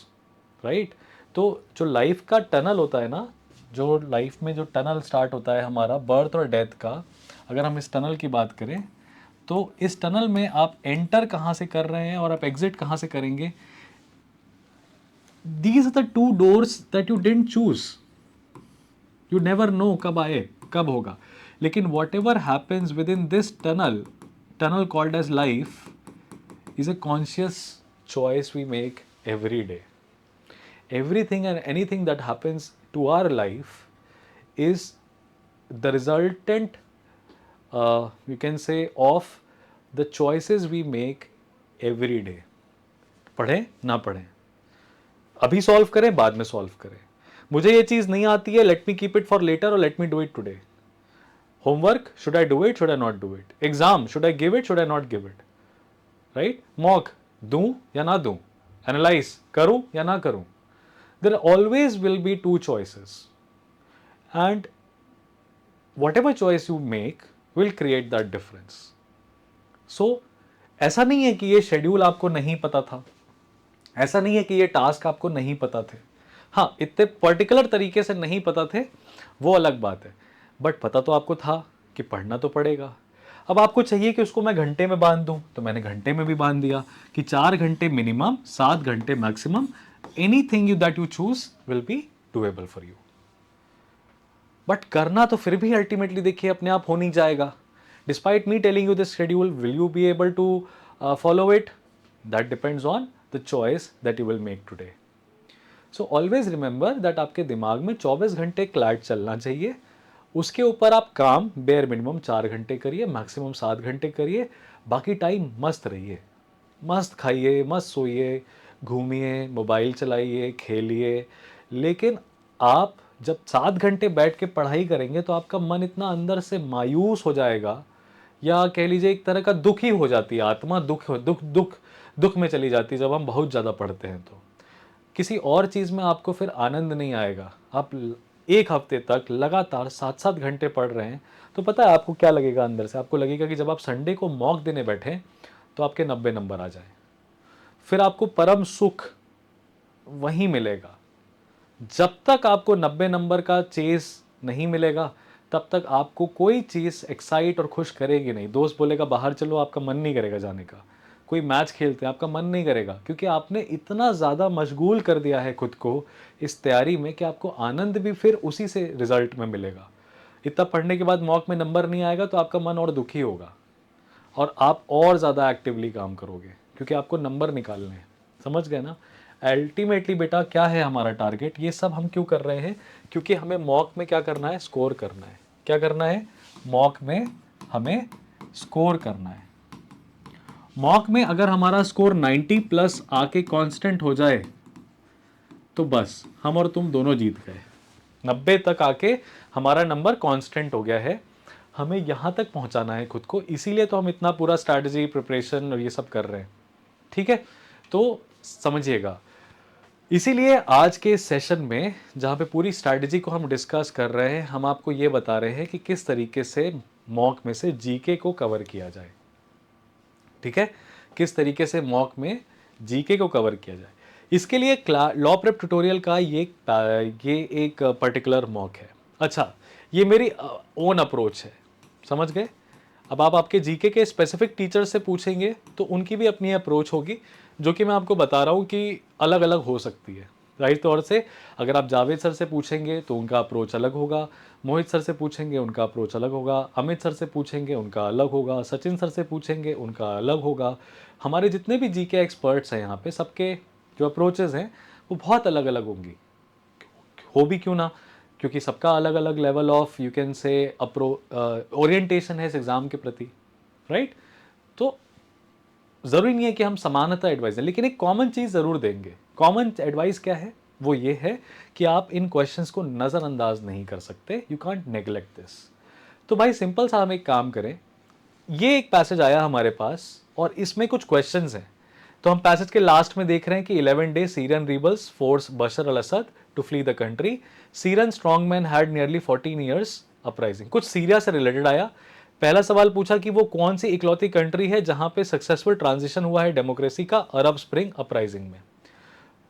right. तो जो लाइफ का टनल होता है ना, जो लाइफ में जो टनल स्टार्ट होता है हमारा बर्थ और डेथ का, अगर हम इस टनल की बात करें तो इस टनल में आप एंटर कहाँ से कर रहे हैं और आप एग्जिट कहाँ से करेंगे, These are the two doors that you didn't choose. You never know कब आए कब होगा, लेकिन whatever happens within this tunnel called as life is a conscious choice we make every day. Everything and anything that happens to our life is the resultant, you can say, of the choices we make every day. पढ़ें ना पढ़ें, अभी solve करें बाद में solve करें, मुझे ये चीज़ नहीं आती है, let me keep it for later और let me do it today. Homework, should I do it, should I not do it. Exam, should I give it, should I not give it. Right. Mock, दूं या ना दूं. Analyse, करूं या ना करूं. There always will be two choices, and whatever choice you make will create that difference. So ऐसा नहीं है कि ये शेड्यूल आपको नहीं पता था, ऐसा नहीं है कि ये टास्क आपको नहीं पता थे. हाँ, इतने पर्टिकुलर तरीके से नहीं पता थे वो अलग बात है, बट पता तो आपको था कि पढ़ना तो पड़ेगा. अब आपको चाहिए कि उसको मैं घंटे में बांध दूं, तो मैंने घंटे में भी बांध दिया कि 4 घंटे मिनिमम, 7 घंटे maximum. Anything that you choose will be doable for you. But करना तो फिर भी अल्टीमेटली देखिए अपने आप हो नहीं जाएगा. Despite me telling you this schedule, will you be able to follow it? That depends on the choice that you will make today. So always remember that आपके दिमाग में 24 घंटे क्लैट चलना चाहिए. उसके ऊपर आप काम बेयर मिनिमम 4 घंटे करिए, मैक्सिमम 7 घंटे करिए. बाकी टाइम मस्त रहिए, मस्त खाइए, मस्त सोइए, घूमिए, मोबाइल चलाइए, खेलिए. लेकिन आप जब 7 घंटे बैठ के पढ़ाई करेंगे तो आपका मन इतना अंदर से मायूस हो जाएगा, या कह लीजिए एक तरह का दुखी हो जाती है आत्मा, दुख में चली जाती है जब हम बहुत ज़्यादा पढ़ते हैं. तो किसी और चीज़ में आपको फिर आनंद नहीं आएगा. आप एक हफ्ते तक लगातार 7-7 घंटे पढ़ रहे हैं तो पता है आपको क्या लगेगा अंदर से? आपको लगेगा कि जब आप संडे को मॉक देने बैठे तो आपके 90 नंबर आ जाए. फिर आपको परम सुख वहीं मिलेगा. जब तक आपको 90 नंबर का चेस नहीं मिलेगा तब तक आपको कोई चीज़ एक्साइट और खुश करेगी नहीं. दोस्त बोलेगा बाहर चलो, आपका मन नहीं करेगा जाने का. कोई मैच खेलते हैं, आपका मन नहीं करेगा, क्योंकि आपने इतना ज़्यादा मशगूल कर दिया है खुद को इस तैयारी में कि आपको आनंद भी फिर उसी से रिजल्ट में मिलेगा. इतना पढ़ने के बाद मॉक में नंबर नहीं आएगा तो आपका मन और दुखी होगा और आप और ज़्यादा एक्टिवली काम करोगे क्योंकि आपको नंबर निकालने हैं. समझ गए ना? अल्टीमेटली बेटा क्या है हमारा टारगेट? ये सब हम क्यों कर रहे हैं? क्योंकि हमें मॉक में क्या करना है? स्कोर करना है. क्या करना है? मॉक में हमें स्कोर करना है. मॉक में अगर हमारा स्कोर 90 प्लस आके कांस्टेंट हो जाए तो बस हम और तुम दोनों जीत गए. 90 तक आके हमारा नंबर कांस्टेंट हो गया है. हमें यहाँ तक पहुँचाना है खुद को, इसीलिए तो हम इतना पूरा स्ट्रैटेजी, प्रिपरेशन और ये सब कर रहे हैं. ठीक है, तो समझिएगा. इसीलिए आज के सेशन में जहाँ पे पूरी स्ट्रैटेजी को हम डिस्कस कर रहे हैं, हम आपको ये बता रहे हैं कि किस तरीके से मॉक में से जीके को कवर किया जाए. ठीक है, किस तरीके से मॉक में जीके को कवर किया जाए. इसके लिए लॉ प्रेप ट्यूटोरियल का ये एक पर्टिकुलर मॉक है. अच्छा, ये मेरी ओन अप्रोच है. समझ गए? अब आप आपके जीके के स्पेसिफिक टीचर से पूछेंगे तो उनकी भी अपनी अप्रोच होगी, जो कि मैं आपको बता रहा हूँ कि अलग अलग हो सकती है. राइट तौर से अगर आप जावेद सर से पूछेंगे तो उनका अप्रोच अलग होगा, मोहित सर से पूछेंगे उनका अप्रोच अलग होगा, अमित सर से पूछेंगे उनका अलग होगा, सचिन सर से पूछेंगे उनका अलग होगा. हमारे जितने भी जीके एक्सपर्ट्स हैं यहाँ पे, सबके जो अप्रोचेज़ हैं वो बहुत अलग अलग होंगी. हो भी क्यों ना, क्योंकि सबका अलग अलग level of you can say orientation है इस एग्ज़ाम के प्रति. राइट? तो ज़रूरी नहीं है कि हम समानता एडवाइस दें, लेकिन एक कॉमन चीज़ ज़रूर देंगे. कॉमन एडवाइस क्या है? वो ये है कि आप इन क्वेश्चंस को नज़रअंदाज नहीं कर सकते. You can't neglect this. तो भाई सिंपल सा हम एक काम करें. ये एक पैसेज आया हमारे पास और इसमें कुछ क्वेश्चंस हैं. तो हम पैसेज के लास्ट में देख रहे हैं कि 11 days Syrian rebels force Bashar al Assad to flee the country. Syrian strongman had nearly 14 years uprising. कुछ सीरिया से रिलेटेड आया. पहला सवाल पूछा कि वो कौन सी इकलौती कंट्री है जहां पे सक्सेसफुल ट्रांजिशन हुआ है डेमोक्रेसी का अरब स्प्रिंग अपराइजिंग में.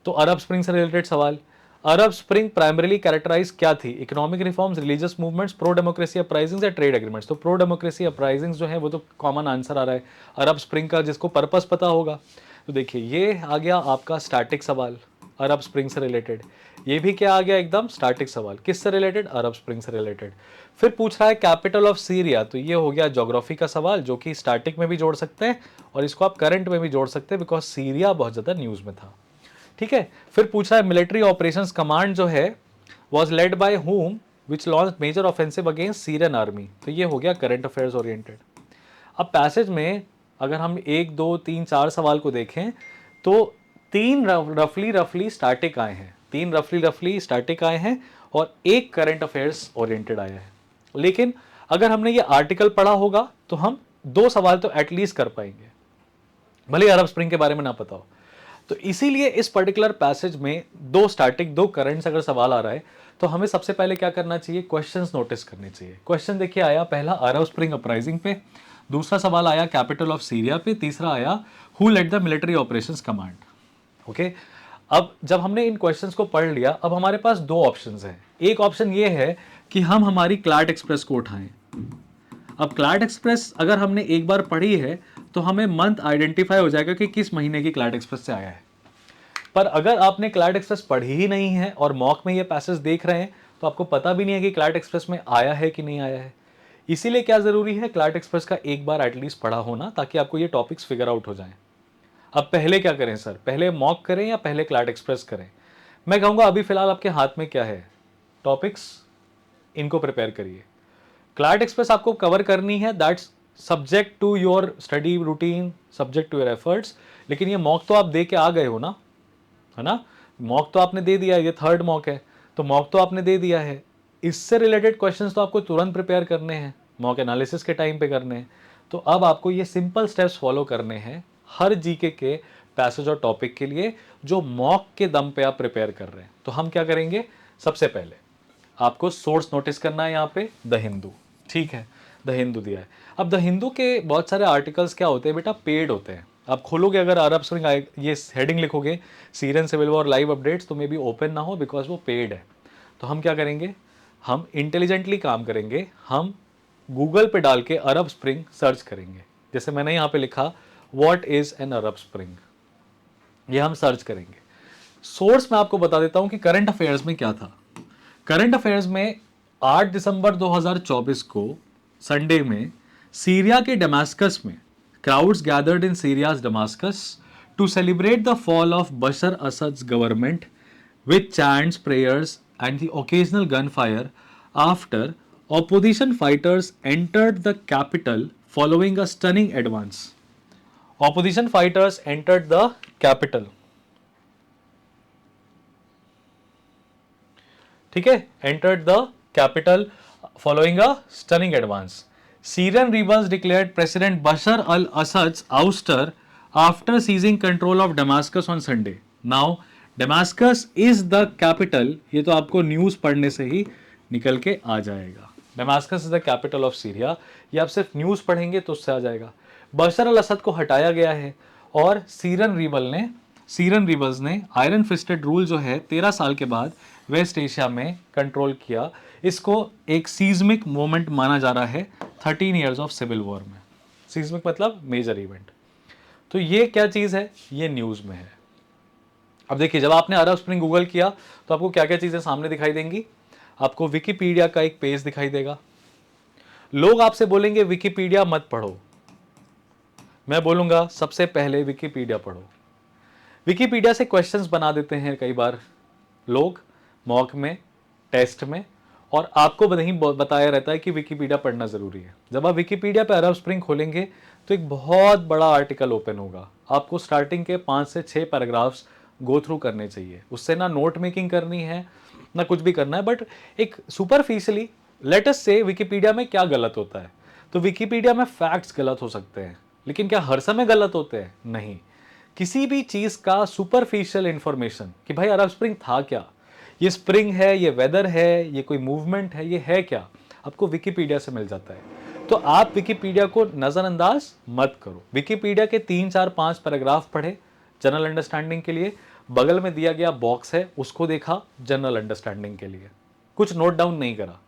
तो अरब स्प्रिंग से रिलेटेड सवाल. अरब स्प्रिंग प्राइमरीली कैरेक्टराइज क्या थी? Economic reforms, religious movements, pro democracy uprisings या ट्रेड एग्रीमेंट्स. तो प्रो डेमोक्रेसी अपराइजिंग्स जो है वो तो कॉमन आंसर आ रहा है. अरब स्प्रिंग का जिसको पर्पस पता होगा. तो देखिए ये आ गया आपका स्टैटिक सवाल. अरब स्प्रिंग से रिलेटेड। ये भी क्या आ गया, एकदम स्टैटिक सवाल, किससे रिलेटेड, अरब स्प्रिंग से रिलेटेड। फिर पूछ रहा है कैपिटल ऑफ सीरिया, तो ये हो गया ज्योग्राफी का सवाल, जो कि स्टैटिक में भी जोड़ सकते हैं और इसको आप करंट में भी जोड़ सकते हैं, बिकॉज सीरिया बहुत ज़्यादा न्यूज़ में था। ठीक है, फिर पूछा है मिलिट्री ऑपरेशंस कमांड जो है was led by whom which launch major offensive against Syrian army, तो ये हो गया करंट अफेयर्स ओरिएंटेड। अब पैसेज में अगर हम 1 2 3 4 सवाल को देखें तो 3 रफली स्टैटिक आए हैं, 3 रफली स्टैटिक आए हैं और 1 करंट अफेयर्स ओरिएंटेड आया है। लेकिन अगर हमने ये आर्टिकल पढ़ा होगा तो हम 2 सवाल तो एटलीस्ट कर पाएंगे, भले अरब स्प्रिंग के बारे में ना पता हो। तो इसीलिए इस पर्टिकुलर पैसेज में 2 स्टैटिक 2 करंट्स अगर सवाल आ रहा है तो हमें सबसे पहले क्या करना चाहिए, क्वेश्चंस नोटिस करने चाहिए। क्वेश्चन देखिए आया पहला अरब स्प्रिंग अपराइजिंग पे, दूसरा सवाल आया कैपिटल ऑफ सीरिया पे, तीसरा आया who led the military operations command. Okay, अब जब हमने इन क्वेश्चंस को पढ़ लिया, अब हमारे पास 2 ऑप्शंस हैं। एक ऑप्शन ये है कि हम हमारी क्लैट एक्सप्रेस को उठाएं। अब क्लैट एक्सप्रेस अगर हमने एक बार पढ़ी है तो हमें मंथ आइडेंटिफाई हो जाएगा कि किस महीने की क्लैट एक्सप्रेस से आया है। पर अगर आपने क्लैट एक्सप्रेस पढ़ी ही नहीं है और मॉक में ये पैसेज देख रहे हैं तो आपको पता भी नहीं है कि क्लैट एक्सप्रेस में आया है कि नहीं आया है। इसीलिए क्या जरूरी है, क्लैट एक्सप्रेस का एक बार एटलीस्ट पढ़ा होना, ताकि आपको ये टॉपिक्स फिगर आउट हो जाएं। अब पहले क्या करें सर, पहले मॉक करें या पहले क्लैट एक्सप्रेस करें? मैं कहूँगा अभी फिलहाल आपके हाथ में क्या है, टॉपिक्स, इनको प्रिपेयर करिए। क्लैट एक्सप्रेस आपको कवर करनी है, that's subject to your study routine, subject to your efforts. लेकिन ये मॉक तो आप दे के आ गए हो ना, है ना, मॉक तो आपने दे दिया है, ये 3rd मॉक है, तो मॉक तो आपने दे दिया है। इससे रिलेटेड क्वेश्चंस तो आपको तुरंत प्रिपेयर करने हैं, मॉक एनालिसिस के टाइम पे करने हैं। तो अब आपको ये सिंपल स्टेप्स फॉलो करने हैं हर जीके के पैसेज और टॉपिक के लिए जो मॉक के दम पे आप प्रिपेयर कर रहे हैं। तो हम क्या करेंगे, सबसे पहले आपको सोर्स नोटिस करना है, यहाँ पे द हिंदू, ठीक है, द हिंदू दिया है। अब द हिंदू के बहुत सारे आर्टिकल्स क्या होते हैं बेटा, पेड होते हैं। आप खोलोगे अगर अरब स्प्रिंग ये हेडिंग लिखोगे Syrian civil war live updates, तो मे बी ओपन ना हो बिकॉज वो पेड है। तो हम क्या करेंगे, हम इंटेलिजेंटली काम करेंगे, हम गूगल पे डाल के अरब स्प्रिंग सर्च करेंगे। जैसे मैंने यहाँ पे लिखा what is an Arab spring, ये हम सर्च करेंगे। सोर्स मैं आपको बता देता हूँ कि करंट अफेयर्स में क्या था। करंट अफेयर्स में 8 दिसंबर 2024 को संडे में सीरिया के डमास्कस में crowds gathered in Syria's Damascus to celebrate the fall of Bashar Assad's government with chants, prayers, and the occasional gunfire after opposition fighters entered the capital following a stunning advance. Opposition fighters entered the capital. ठीक है, entered the capital following a stunning advance. Syrian rebels declared President Bashar al-Assad's ouster after seizing control of Damascus on Sunday. Now, Damascus is the capital. ये तो आपको news पढ़ने से ही निकल के आ जाएगा। Damascus is the capital of Syria. ये आप सिर्फ न्यूज़ पढ़ेंगे तो उससे आ जाएगा। बशर अल असद को हटाया गया है और सीरियन रिबल्स ने आयरन फिस्टेड रूल जो है 13 साल के बाद वेस्ट एशिया में कंट्रोल किया। इसको एक सीज्मिक मोमेंट माना जा रहा है 13 इयर्स ऑफ सिविल वॉर में। सीज्मिक मतलब मेजर इवेंट। तो ये क्या चीज़ है, ये न्यूज़ में है। अब देखिए, जब आपने अरब स्प्रिंग गूगल किया तो आपको क्या क्या चीज़ें सामने दिखाई देंगी। आपको विकिपीडिया का एक पेज दिखाई देगा। लोग आपसे बोलेंगे विकिपीडिया मत पढ़ो, मैं बोलूँगा सबसे पहले विकिपीडिया पढ़ो। विकिपीडिया से क्वेश्चंस बना देते हैं कई बार लोग मॉक में, टेस्ट में, और आपको नहीं बताया रहता है कि विकिपीडिया पढ़ना ज़रूरी है। जब आप विकिपीडिया पे अरब स्प्रिंग खोलेंगे तो एक बहुत बड़ा आर्टिकल ओपन होगा। आपको स्टार्टिंग के 5 से 6 पैराग्राफ्स गो थ्रू करने चाहिए। उससे ना नोट मेकिंग करनी है ना कुछ भी करना है, बट एक सुपरफिशियली लेट अस से विकिपीडिया में क्या गलत होता है। तो विकिपीडिया में फैक्ट्स गलत हो सकते हैं, लेकिन क्या हर समय गलत होते हैं? नहीं। किसी भी चीज़ का सुपरफिशियल इंफॉर्मेशन कि भाई अरब स्प्रिंग था क्या, ये स्प्रिंग है, ये वेदर है, ये कोई मूवमेंट है, ये है क्या, आपको विकिपीडिया से मिल जाता है। तो आप विकिपीडिया को नज़रअंदाज मत करो। विकिपीडिया के 3 4 5 पैराग्राफ पढ़े जनरल अंडरस्टैंडिंग के लिए, बगल में दिया गया बॉक्स है उसको देखा जनरल अंडरस्टैंडिंग के लिए, कुछ नोट डाउन नहीं करा।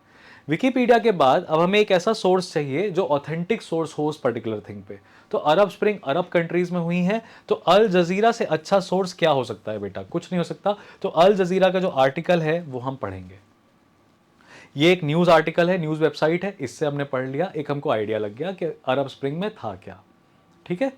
विकिपीडिया के बाद अब हमें एक ऐसा सोर्स चाहिए जो ऑथेंटिक सोर्स हो उस पर्टिकुलर थिंग पे। तो अरब स्प्रिंग अरब कंट्रीज में हुई है, तो अल जजीरा से अच्छा सोर्स क्या हो सकता है बेटा? कुछ नहीं हो सकता। तो अल जजीरा का जो आर्टिकल है वो हम पढ़ेंगे। ये एक न्यूज आर्टिकल है, न्यूज वेबसाइट है, इससे हमने पढ़ लिया, एक हमको आइडिया लग गया कि अरब स्प्रिंग में था क्या। ठीक है।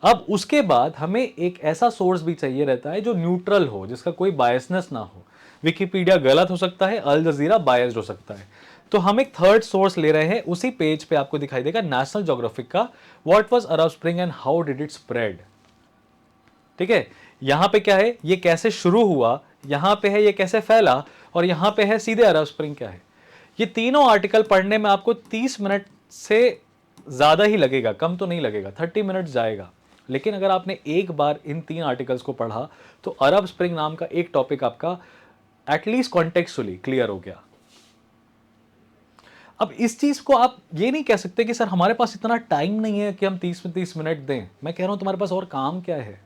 अब उसके बाद हमें एक ऐसा सोर्स भी चाहिए रहता है जो न्यूट्रल हो, जिसका कोई बायसनेस ना हो। विकिपीडिया गलत हो सकता है, अल जजीरा बायस्ड हो सकता है। तो हम एक थर्ड सोर्स ले रहे हैं। उसी पेज पे आपको दिखाई देगा नेशनल ज्योग्राफिक का what was Arab spring and how did it spread. ठीक है। यहां पे क्या है, ये कैसे शुरू हुआ, यहां पे है ये कैसे फैला, और यहां पे है सीधे अरब स्प्रिंग क्या है। ये तीनों आर्टिकल पढ़ने में आपको 30 मिनट से ज्यादा ही लगेगा, कम तो नहीं लगेगा, 30 मिनट जाएगा। लेकिन अगर आपने एक बार इन 3 आर्टिकल्स को पढ़ा तो अरब स्प्रिंग नाम का एक टॉपिक आपका एटलीस्ट कॉन्टेक्चुअली क्लियर हो गया। अब इस चीज को आप ये नहीं कह सकते कि सर हमारे पास इतना टाइम नहीं है कि हम 30 मिनट दें। मैं कह रहा हूं तुम्हारे पास और काम क्या है।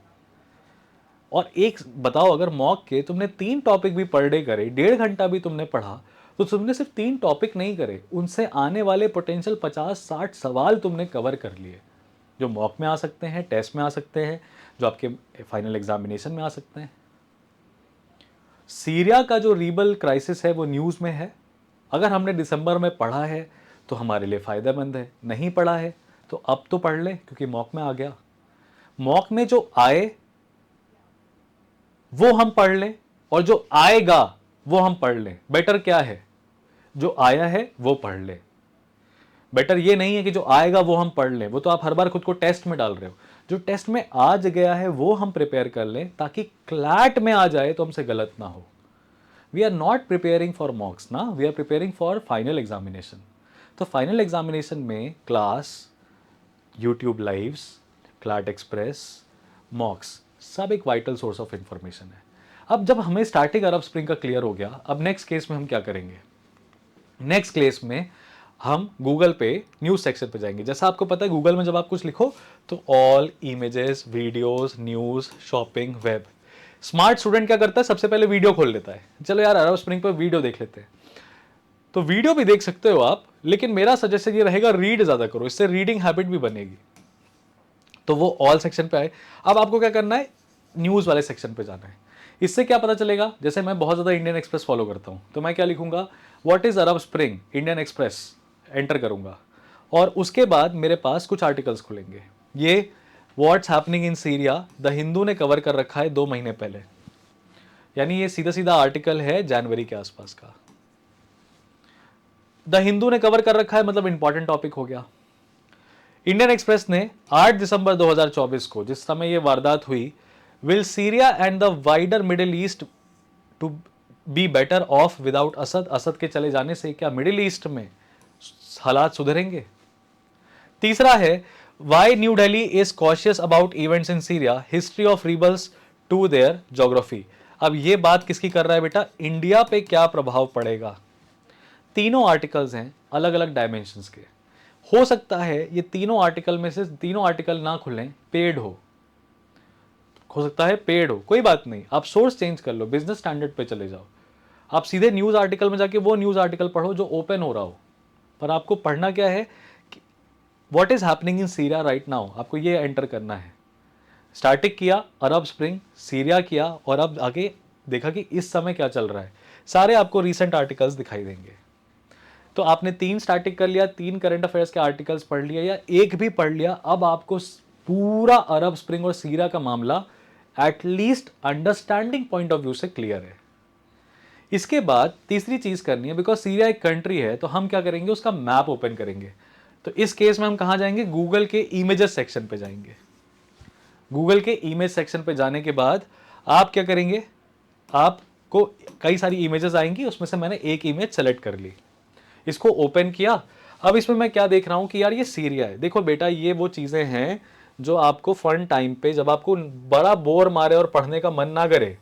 और एक बताओ, अगर मॉक के तुमने 3 टॉपिक भी पर डे करे, 1.5 घंटा भी तुमने पढ़ा, तो तुमने सिर्फ 3 टॉपिक नहीं करे, उनसे आने वाले पोटेंशियल 50-60 सवाल तुमने कवर कर लिए, जो मॉक में आ सकते हैं, टेस्ट में आ सकते हैं, जो आपके फाइनल एग्जामिनेशन में आ सकते हैं। सीरिया का जो रीबल क्राइसिस है वो न्यूज़ में है। अगर हमने दिसंबर में पढ़ा है तो हमारे लिए फ़ायदेमंद है, नहीं पढ़ा है तो अब तो पढ़ ले, क्योंकि मॉक में आ गया। मॉक में जो आए वो हम पढ़ लें, और जो आएगा वो हम पढ़ लें। बेटर क्या है, जो आया है वो पढ़ लें। बेटर ये नहीं है कि जो आएगा वो हम पढ़ लें, वो तो आप हर बार खुद को टेस्ट में डाल रहे हो। जो टेस्ट में आज गया है वो हम प्रिपेयर कर लें, ताकि क्लैट में आ जाए तो हमसे गलत ना हो। We are not preparing for mocks ना, we are preparing for final examination. तो फाइनल एग्जामिनेशन में class, YouTube lives, CLAT express, mocks सब एक वाइटल सोर्स ऑफ इंफॉर्मेशन है। अब जब हमें स्टार्टिंग अरब स्प्रिंग का क्लियर हो गया, अब नेक्स्ट केस में हम क्या करेंगे? नेक्स्ट केस में हम गूगल पे न्यूज़ सेक्शन पे जाएंगे। जैसा आपको पता है गूगल में जब आप कुछ लिखो तो all, images, videos, news, shopping, web. Smart student क्या करता है, सबसे पहले वीडियो खोल लेता है, चलो यार अरब स्प्रिंग पर वीडियो देख लेते हैं। तो वीडियो भी देख सकते हो आप, लेकिन मेरा सजेशन ये रहेगा रीड ज़्यादा करो, इससे रीडिंग हैबिट भी बनेगी। तो वो ऑल सेक्शन पे आए। अब आपको क्या करना है, न्यूज़ वाले सेक्शन पे जाना है। इससे क्या पता चलेगा, जैसे मैं बहुत ज़्यादा इंडियन एक्सप्रेस फॉलो करता हूँ, तो मैं क्या लिखूंगा, what is Arab spring Indian express, enter करूंगा, और उसके बाद मेरे पास कुछ आर्टिकल्स खुलेंगे। ये what's happening in Syria the Hindu ने कवर कर रखा है 2 महीने पहले, यानी ये सीधा सीधा आर्टिकल है जनवरी के आसपास का। द हिंदू ने कवर कर रखा है, मतलब इंपॉर्टेंट टॉपिक हो गया। इंडियन एक्सप्रेस ने 8 दिसंबर 2024 को, जिस समय ये वारदात हुई, will Syria and the wider Middle East to be better off without Assad, Assad के चले जाने से क्या मिडिल ईस्ट में हालात सुधरेंगे? तीसरा है, why New Delhi is cautious about events in Syria, history of rebels to their geography. अब ये बात किसकी कर रहा है बेटा, इंडिया पे क्या प्रभाव पड़ेगा। तीनों आर्टिकल्स हैं अलग अलग डायमेंशंस के। हो सकता है ये तीनों आर्टिकल में से तीनों आर्टिकल ना खुलें, पेड हो सकता है पेड हो, कोई बात नहीं, आप सोर्स चेंज कर लो, बिजनेस स्टैंडर्ड पे चले जाओ, आप सीधे न्यूज़ आर्टिकल में जाके वो न्यूज़ आर्टिकल पढ़ो जो ओपन हो रहा हो। पर आपको पढ़ना क्या है, what is happening in Syria right now, आपको ये एंटर करना है। स्टार्टिंग किया अरब स्प्रिंग, सीरिया किया, और अब आगे देखा कि इस समय क्या चल रहा है। सारे आपको रीसेंट आर्टिकल्स दिखाई देंगे। तो आपने 3 स्टैटिक कर लिया, 3 करंट अफेयर्स के आर्टिकल्स पढ़ लिया, या एक भी पढ़ लिया, अब आपको पूरा अरब स्प्रिंग और सीरिया का मामला at least understanding point of view से क्लियर है। इसके बाद तीसरी चीज करनी है, बिकॉज सीरिया एक कंट्री है, तो हम क्या करेंगे, उसका मैप ओपन करेंगे। तो इस केस में हम कहां जाएंगे, गूगल के इमेजेस सेक्शन पे जाएंगे। गूगल के इमेज सेक्शन पे जाने के बाद आप क्या करेंगे, आपको कई सारी इमेजेस आएंगी, उसमें से मैंने एक इमेज सेलेक्ट कर ली, इसको ओपन किया। अब इसमें मैं क्या देख रहा हूं कि यार ये सीरिया है। देखो बेटा, ये वो चीजें हैं जो आपको फन टाइम पे, जब आपको बड़ा बोर मारे और पढ़ने का मन ना करे,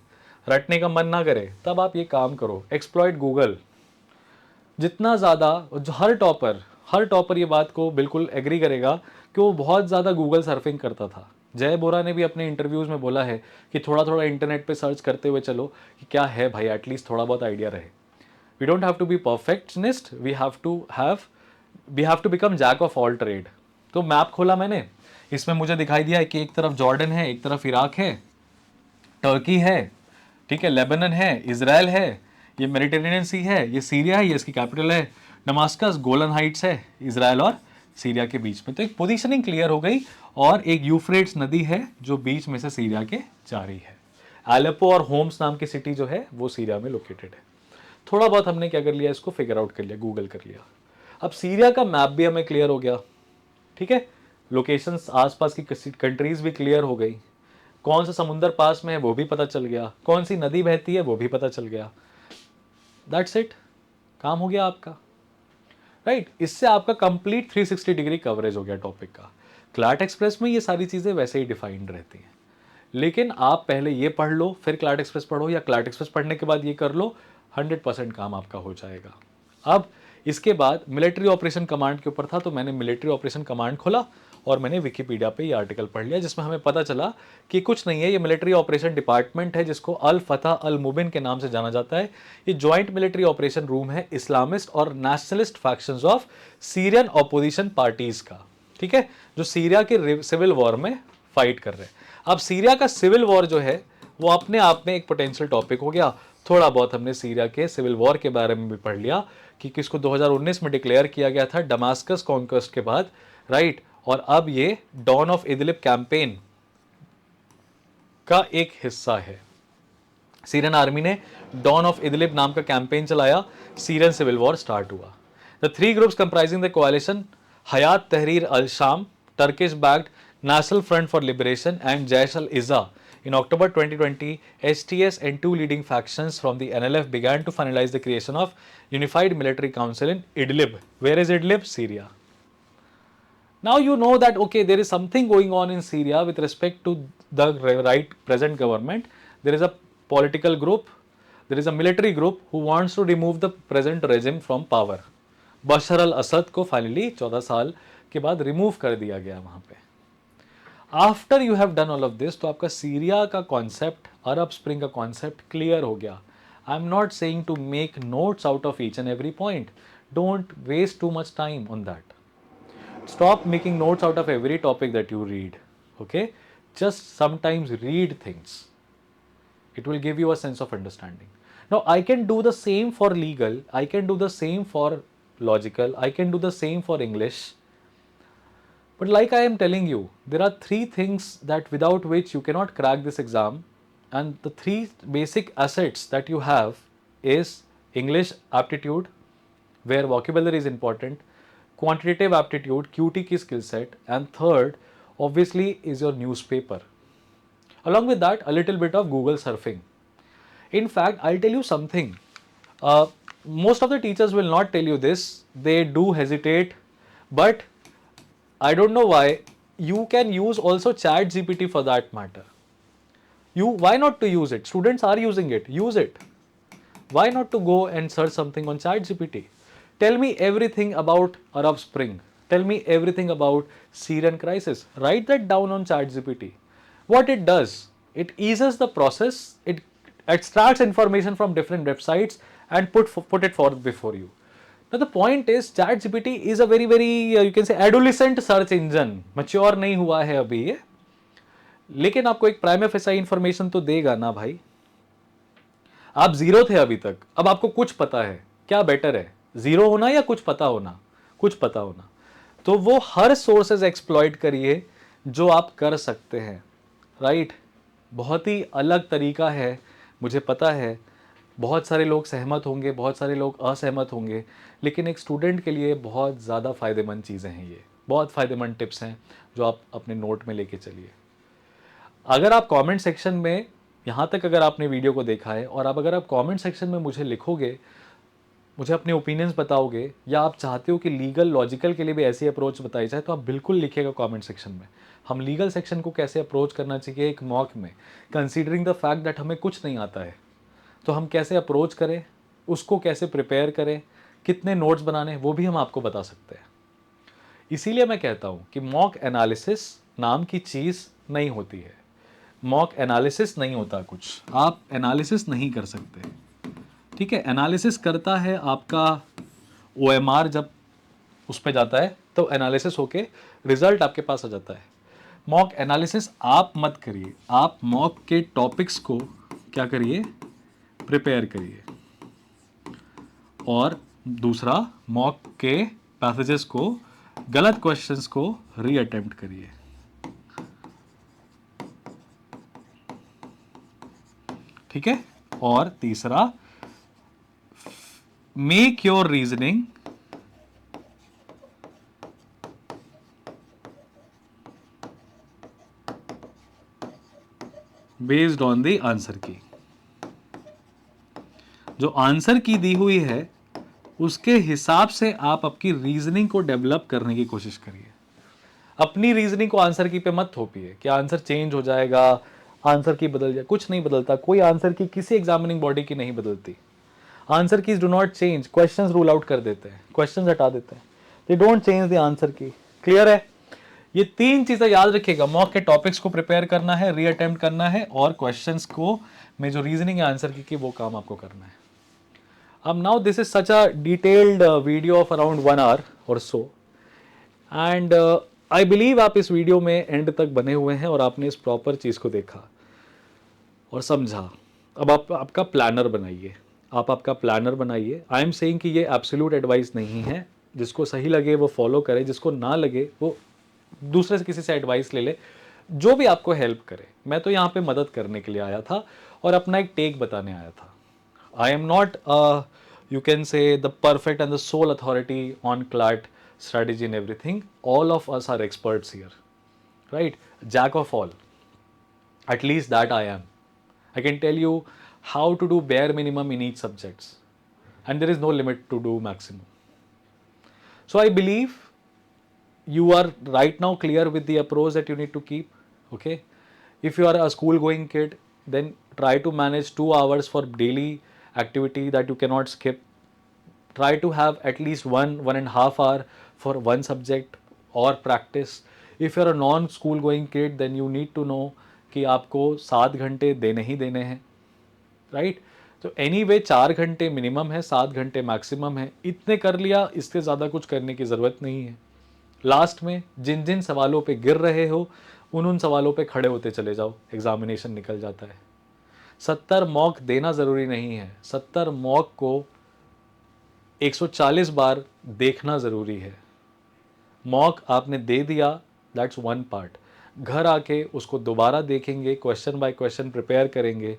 रटने का मन ना करे, तब आप ये काम करो, एक्सप्लॉइट गूगल। जितना ज़्यादा, हर टॉपर ये बात को बिल्कुल एग्री करेगा कि वो बहुत ज़्यादा गूगल सर्फिंग करता था। जय बोरा ने भी अपने इंटरव्यूज़ में बोला है कि थोड़ा थोड़ा इंटरनेट पे सर्च करते हुए चलो कि क्या है भाई, एटलीस्ट थोड़ा बहुत आइडिया रहे। We don't have to be perfectionist, we have to become jack of all trade. तो मैप खोला मैंने, इसमें मुझे दिखाई दिया कि एक तरफ जॉर्डन है, एक तरफ इराक है, टर्की है, ठीक है, लेबनन है, इजराइल है, ये मेडिटेरेनियन सी है, ये सीरिया है, ये इसकी कैपिटल है दमास्कस, गोलन हाइट्स है इजराइल और सीरिया के बीच में। तो एक पोजीशनिंग क्लियर हो गई, और एक यूफ्रेट्स नदी है जो बीच में से सीरिया के जा रही है। एलेपो और होम्स नाम की सिटी जो है वो सीरिया में लोकेटेड है। थोड़ा बहुत हमने क्या कर लिया, इसको फिगर आउट कर लिया, गूगल कर लिया। अब सीरिया का मैप भी हमें क्लियर हो गया, ठीक है, लोकेशंस आसपास की कंट्रीज भी क्लियर हो गई, कौन सा समुंदर पास में है वो भी पता चल गया, कौन सी नदी बहती है वो भी पता चल गया। दैट्स इट, काम हो गया आपका, राइट। इससे आपका कंप्लीट 360 डिग्री कवरेज हो गया टॉपिक का। क्लैट एक्सप्रेस में ये सारी चीज़ें वैसे ही डिफाइंड रहती हैं, लेकिन आप पहले ये पढ़ लो, फिर क्लैट एक्सप्रेस पढ़ो, या क्लैट एक्सप्रेस पढ़ने के बाद ये कर लो, 100% काम आपका हो जाएगा। अब इसके बाद मिलिट्री ऑपरेशन कमांड के ऊपर था, तो मैंने मिलिट्री ऑपरेशन कमांड खोला और मैंने विकिपीडिया पे ये आर्टिकल पढ़ लिया, जिसमें हमें पता चला कि कुछ नहीं है, ये मिलिट्री ऑपरेशन डिपार्टमेंट है जिसको अल फतह अल मुबिन के नाम से जाना जाता है। ये ज्वाइंट मिलिट्री ऑपरेशन रूम है इस्लामिस्ट और nationalist factions of Syrian opposition parties का, ठीक है, जो सीरिया के सिविल वॉर में फाइट कर रहे हैं। अब सीरिया का सिविल वॉर जो है वो अपने आप में एक पोटेंशियल टॉपिक हो गया। थोड़ा बहुत हमने सीरिया के सिविल वॉर के बारे में भी पढ़ लिया कि किसको 2019 में डिक्लेयर किया गया था दमास्कस कॉन्क्वेस्ट के बाद, राइट। और अब ये डॉन ऑफ इदलिब कैंपेन का एक हिस्सा है। सीरियन आर्मी ने डॉन ऑफ इदलिब नाम का कैंपेन चलाया, सीरियन सिविल वॉर स्टार्ट हुआ। The three groups comprising the coalition Hayat Tahrir al Sham, Turkish backed national front for liberation and Jaish al Izza. In October 2020, STS and two leading factions from the NLF began to finalize the creation of Unified Military Council in Idlib. Where is Idlib? Syria. Now you know that okay, there is something going on in Syria with respect to the right present government. There is a political group, there is a military group who wants to remove the present regime from power. Bashar al Asad को finally 14 साल के बाद remove कर दिया गया वहां पे। After you have done all of this, तो आपका सीरिया का कॉन्सेप्ट, अरब स्प्रिंग का कॉन्सेप्ट क्लियर हो गया। I am not saying to make notes out of each and every point, don't waste too much time on that, stop making notes out of every topic that you read, okay, just sometimes read things, it will give you a sense of understanding. Now I can do the same for legal, I can do the same for logical, I can do the same for English, but like I am telling you, there are three things that without which you cannot crack this exam, and the three basic assets that you have is English aptitude, where vocabulary is important, quantitative aptitude, QT की skill set, and third obviously is your newspaper. Along with that, a little bit of Google surfing. In fact, I'll tell you something. Most of the teachers will not tell you this. They do hesitate, but I don't know why. You can use also ChatGPT for that matter. Why not to use it? Students are using it. Use it. Why not to go and search something on ChatGPT? Tell me everything about Arab Spring. Tell me everything about Syrian crisis. Write that down on ChatGPT. What it does, it eases the process. It extracts information from different websites and put it forth before you. Now the point is, ChatGPT is a very you can say adolescent search engine. Mature नहीं हुआ है अभी ये, लेकिन आपको एक prime facie information तो देगा ना भाई। आप जीरो थे अभी तक, अब आपको कुछ पता है। क्या बेटर है, जीरो होना या कुछ पता होना? कुछ पता होना। तो वो हर सोर्सेज एक्सप्लॉइट करिए जो आप कर सकते हैं, राइट। बहुत ही अलग तरीका है, मुझे पता है। बहुत सारे लोग सहमत होंगे, बहुत सारे लोग असहमत होंगे, लेकिन एक स्टूडेंट के लिए बहुत ज़्यादा फ़ायदेमंद चीज़ें हैं ये, बहुत फ़ायदेमंद टिप्स हैं जो आप अपने नोट में लेके चलिए। अगर आप कमेंट सेक्शन में, यहाँ तक अगर आपने वीडियो को देखा है और अगर आप कमेंट सेक्शन में मुझे लिखोगे, मुझे अपने ओपिनियंस बताओगे, या आप चाहते हो कि लीगल लॉजिकल के लिए भी ऐसी अप्रोच बताई जाए, तो आप बिल्कुल लिखिएगा कमेंट सेक्शन में। हम लीगल सेक्शन को कैसे अप्रोच करना चाहिए एक मॉक में, कंसीडरिंग द फैक्ट दैट हमें कुछ नहीं आता है, तो हम कैसे अप्रोच करें, उसको कैसे प्रिपेयर करें, कितने नोट्स बनाने, वो भी हम आपको बता सकते हैं। इसीलिए मैं कहता हूँ कि मॉक एनालिसिस नाम की चीज़ नहीं होती है। मॉक एनालिसिस नहीं होता कुछ, आप एनालिसिस नहीं कर सकते। ठीक है, एनालिसिस करता है आपका OMR, जब उस पर जाता है तो एनालिसिस होके रिजल्ट आपके पास आ जाता है। मॉक एनालिसिस आप मत करिए, आप मॉक के टॉपिक्स को क्या करिए, प्रिपेयर करिए, और दूसरा मॉक के पैसेजेस को, गलत क्वेश्चंस को रीअटेम्प्ट करिए। ठीक है, और तीसरा, make your reasoning based on the answer की। जो आंसर की दी हुई है उसके हिसाब से आप आपकी रीजनिंग को डेवलप करने की कोशिश करिए। अपनी रीजनिंग को आंसर की पे मत थोपिए कि आंसर चेंज हो जाएगा, आंसर की बदल जाए। कुछ नहीं बदलता, कोई आंसर की किसी एग्जामिनिंग बॉडी की नहीं बदलती। Answer keys do not change, questions rule out कर देते हैं, क्वेश्चंस हटा देते हैं, they don't change the answer की। क्लियर है? ये 3 चीजें याद रखिएगा, मॉक के टॉपिक्स को प्रिपेयर करना है, रीअटेम्प्ट करना है, और क्वेश्चंस को में जो रीजनिंग है आंसर की वो काम आपको करना है। अब now this is such a detailed video of around 1 hour or so, and I believe आप इस वीडियो में एंड तक बने हुए हैं और आपने इस प्रॉपर चीज़ को देखा और समझा। अब आप आपका प्लानर बनाइए, आप आपका प्लानर बनाइए। आई एम सेइंग कि ये एब्सोल्यूट एडवाइस नहीं है, जिसको सही लगे वो फॉलो करे, जिसको ना लगे वो दूसरे से किसी से एडवाइस ले ले, जो भी आपको हेल्प करे। मैं तो यहाँ पे मदद करने के लिए आया था और अपना एक टेक बताने आया था। I am not, you can say, the perfect and the sole authority on CLAT strategy and everything. All of us are experts here, right? Jack of all. At least that I am. I can tell you how to do bare minimum in each subjects, and there is no limit to do maximum. So I believe you are right now clear with the approach that you need to keep. Okay, if you are a school going kid, then try to manage 2 hours for daily activity that you cannot skip. Try to have at least 1.5 hour for one subject or practice. If you are a non school going kid, then you need to know कि आपको 7 घंटे देने ही देने हैं, right? तो any way 4 घंटे minimum है, 7 घंटे मैक्सिमम है। इतने कर लिया, इससे ज़्यादा कुछ करने की ज़रूरत नहीं है। लास्ट में जिन जिन सवालों पे गिर रहे हो उन सवालों पे खड़े होते चले जाओ, एग्जामिनेशन निकल जाता है। 70 मॉक देना ज़रूरी नहीं है, 70 मॉक को 140 बार देखना ज़रूरी है। मॉक आपने दे दिया, दैट्स वन पार्ट। घर आके उसको दोबारा देखेंगे, क्वेश्चन बाय क्वेश्चन प्रिपेयर करेंगे,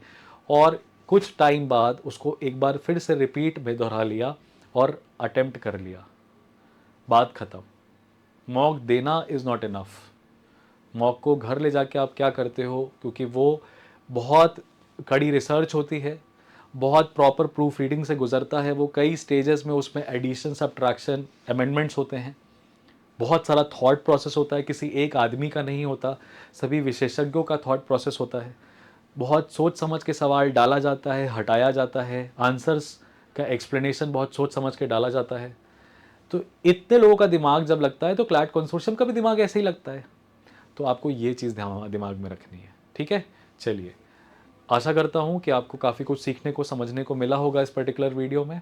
और कुछ टाइम बाद उसको एक बार फिर से रिपीट में दोहरा लिया और अटेम्प्ट कर लिया, बात ख़त्म। मॉक देना इज़ नॉट इनफ। मॉक को घर ले जाके आप क्या करते हो, क्योंकि वो बहुत कड़ी रिसर्च होती है, बहुत प्रॉपर प्रूफ रीडिंग से गुजरता है, वो कई स्टेजेस में उसमें एडिशन, सब्ट्रैक्शन, अमेंडमेंट्स होते हैं, बहुत सारा थॉट प्रोसेस होता है, किसी एक आदमी का नहीं होता, सभी विशेषज्ञों का थॉट प्रोसेस होता है। बहुत सोच समझ के सवाल डाला जाता है, हटाया जाता है, आंसर्स का एक्सप्लेनेशन बहुत सोच समझ के डाला जाता है। तो इतने लोगों का दिमाग जब लगता है तो क्लैट कंसोर्शियम का भी दिमाग ऐसे ही लगता है। तो आपको ये चीज़ दिमाग में रखनी है, ठीक है? चलिए, आशा करता हूँ कि आपको काफ़ी कुछ सीखने को, समझने को मिला होगा इस पर्टिकुलर वीडियो में।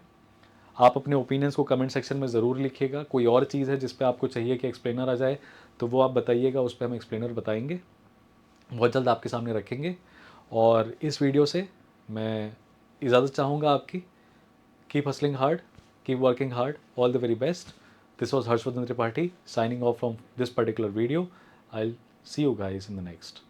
आप अपने ओपिनियंस को कमेंट सेक्शन में ज़रूर लिखिएगा। कोई और चीज़ है जिस पे आपको चाहिए कि एक्सप्लेनर आ जाए तो वो आप बताइएगा, उस पर हम एक्सप्लेनर बताएंगे, बहुत जल्द आपके सामने रखेंगे। और इस वीडियो से मैं इजाज़त चाहूँगा आपकी। Keep hustling hard, keep working hard, all the very best. This was Harshvardhan Tripathi signing off from this particular video. I'll see you guys in the next.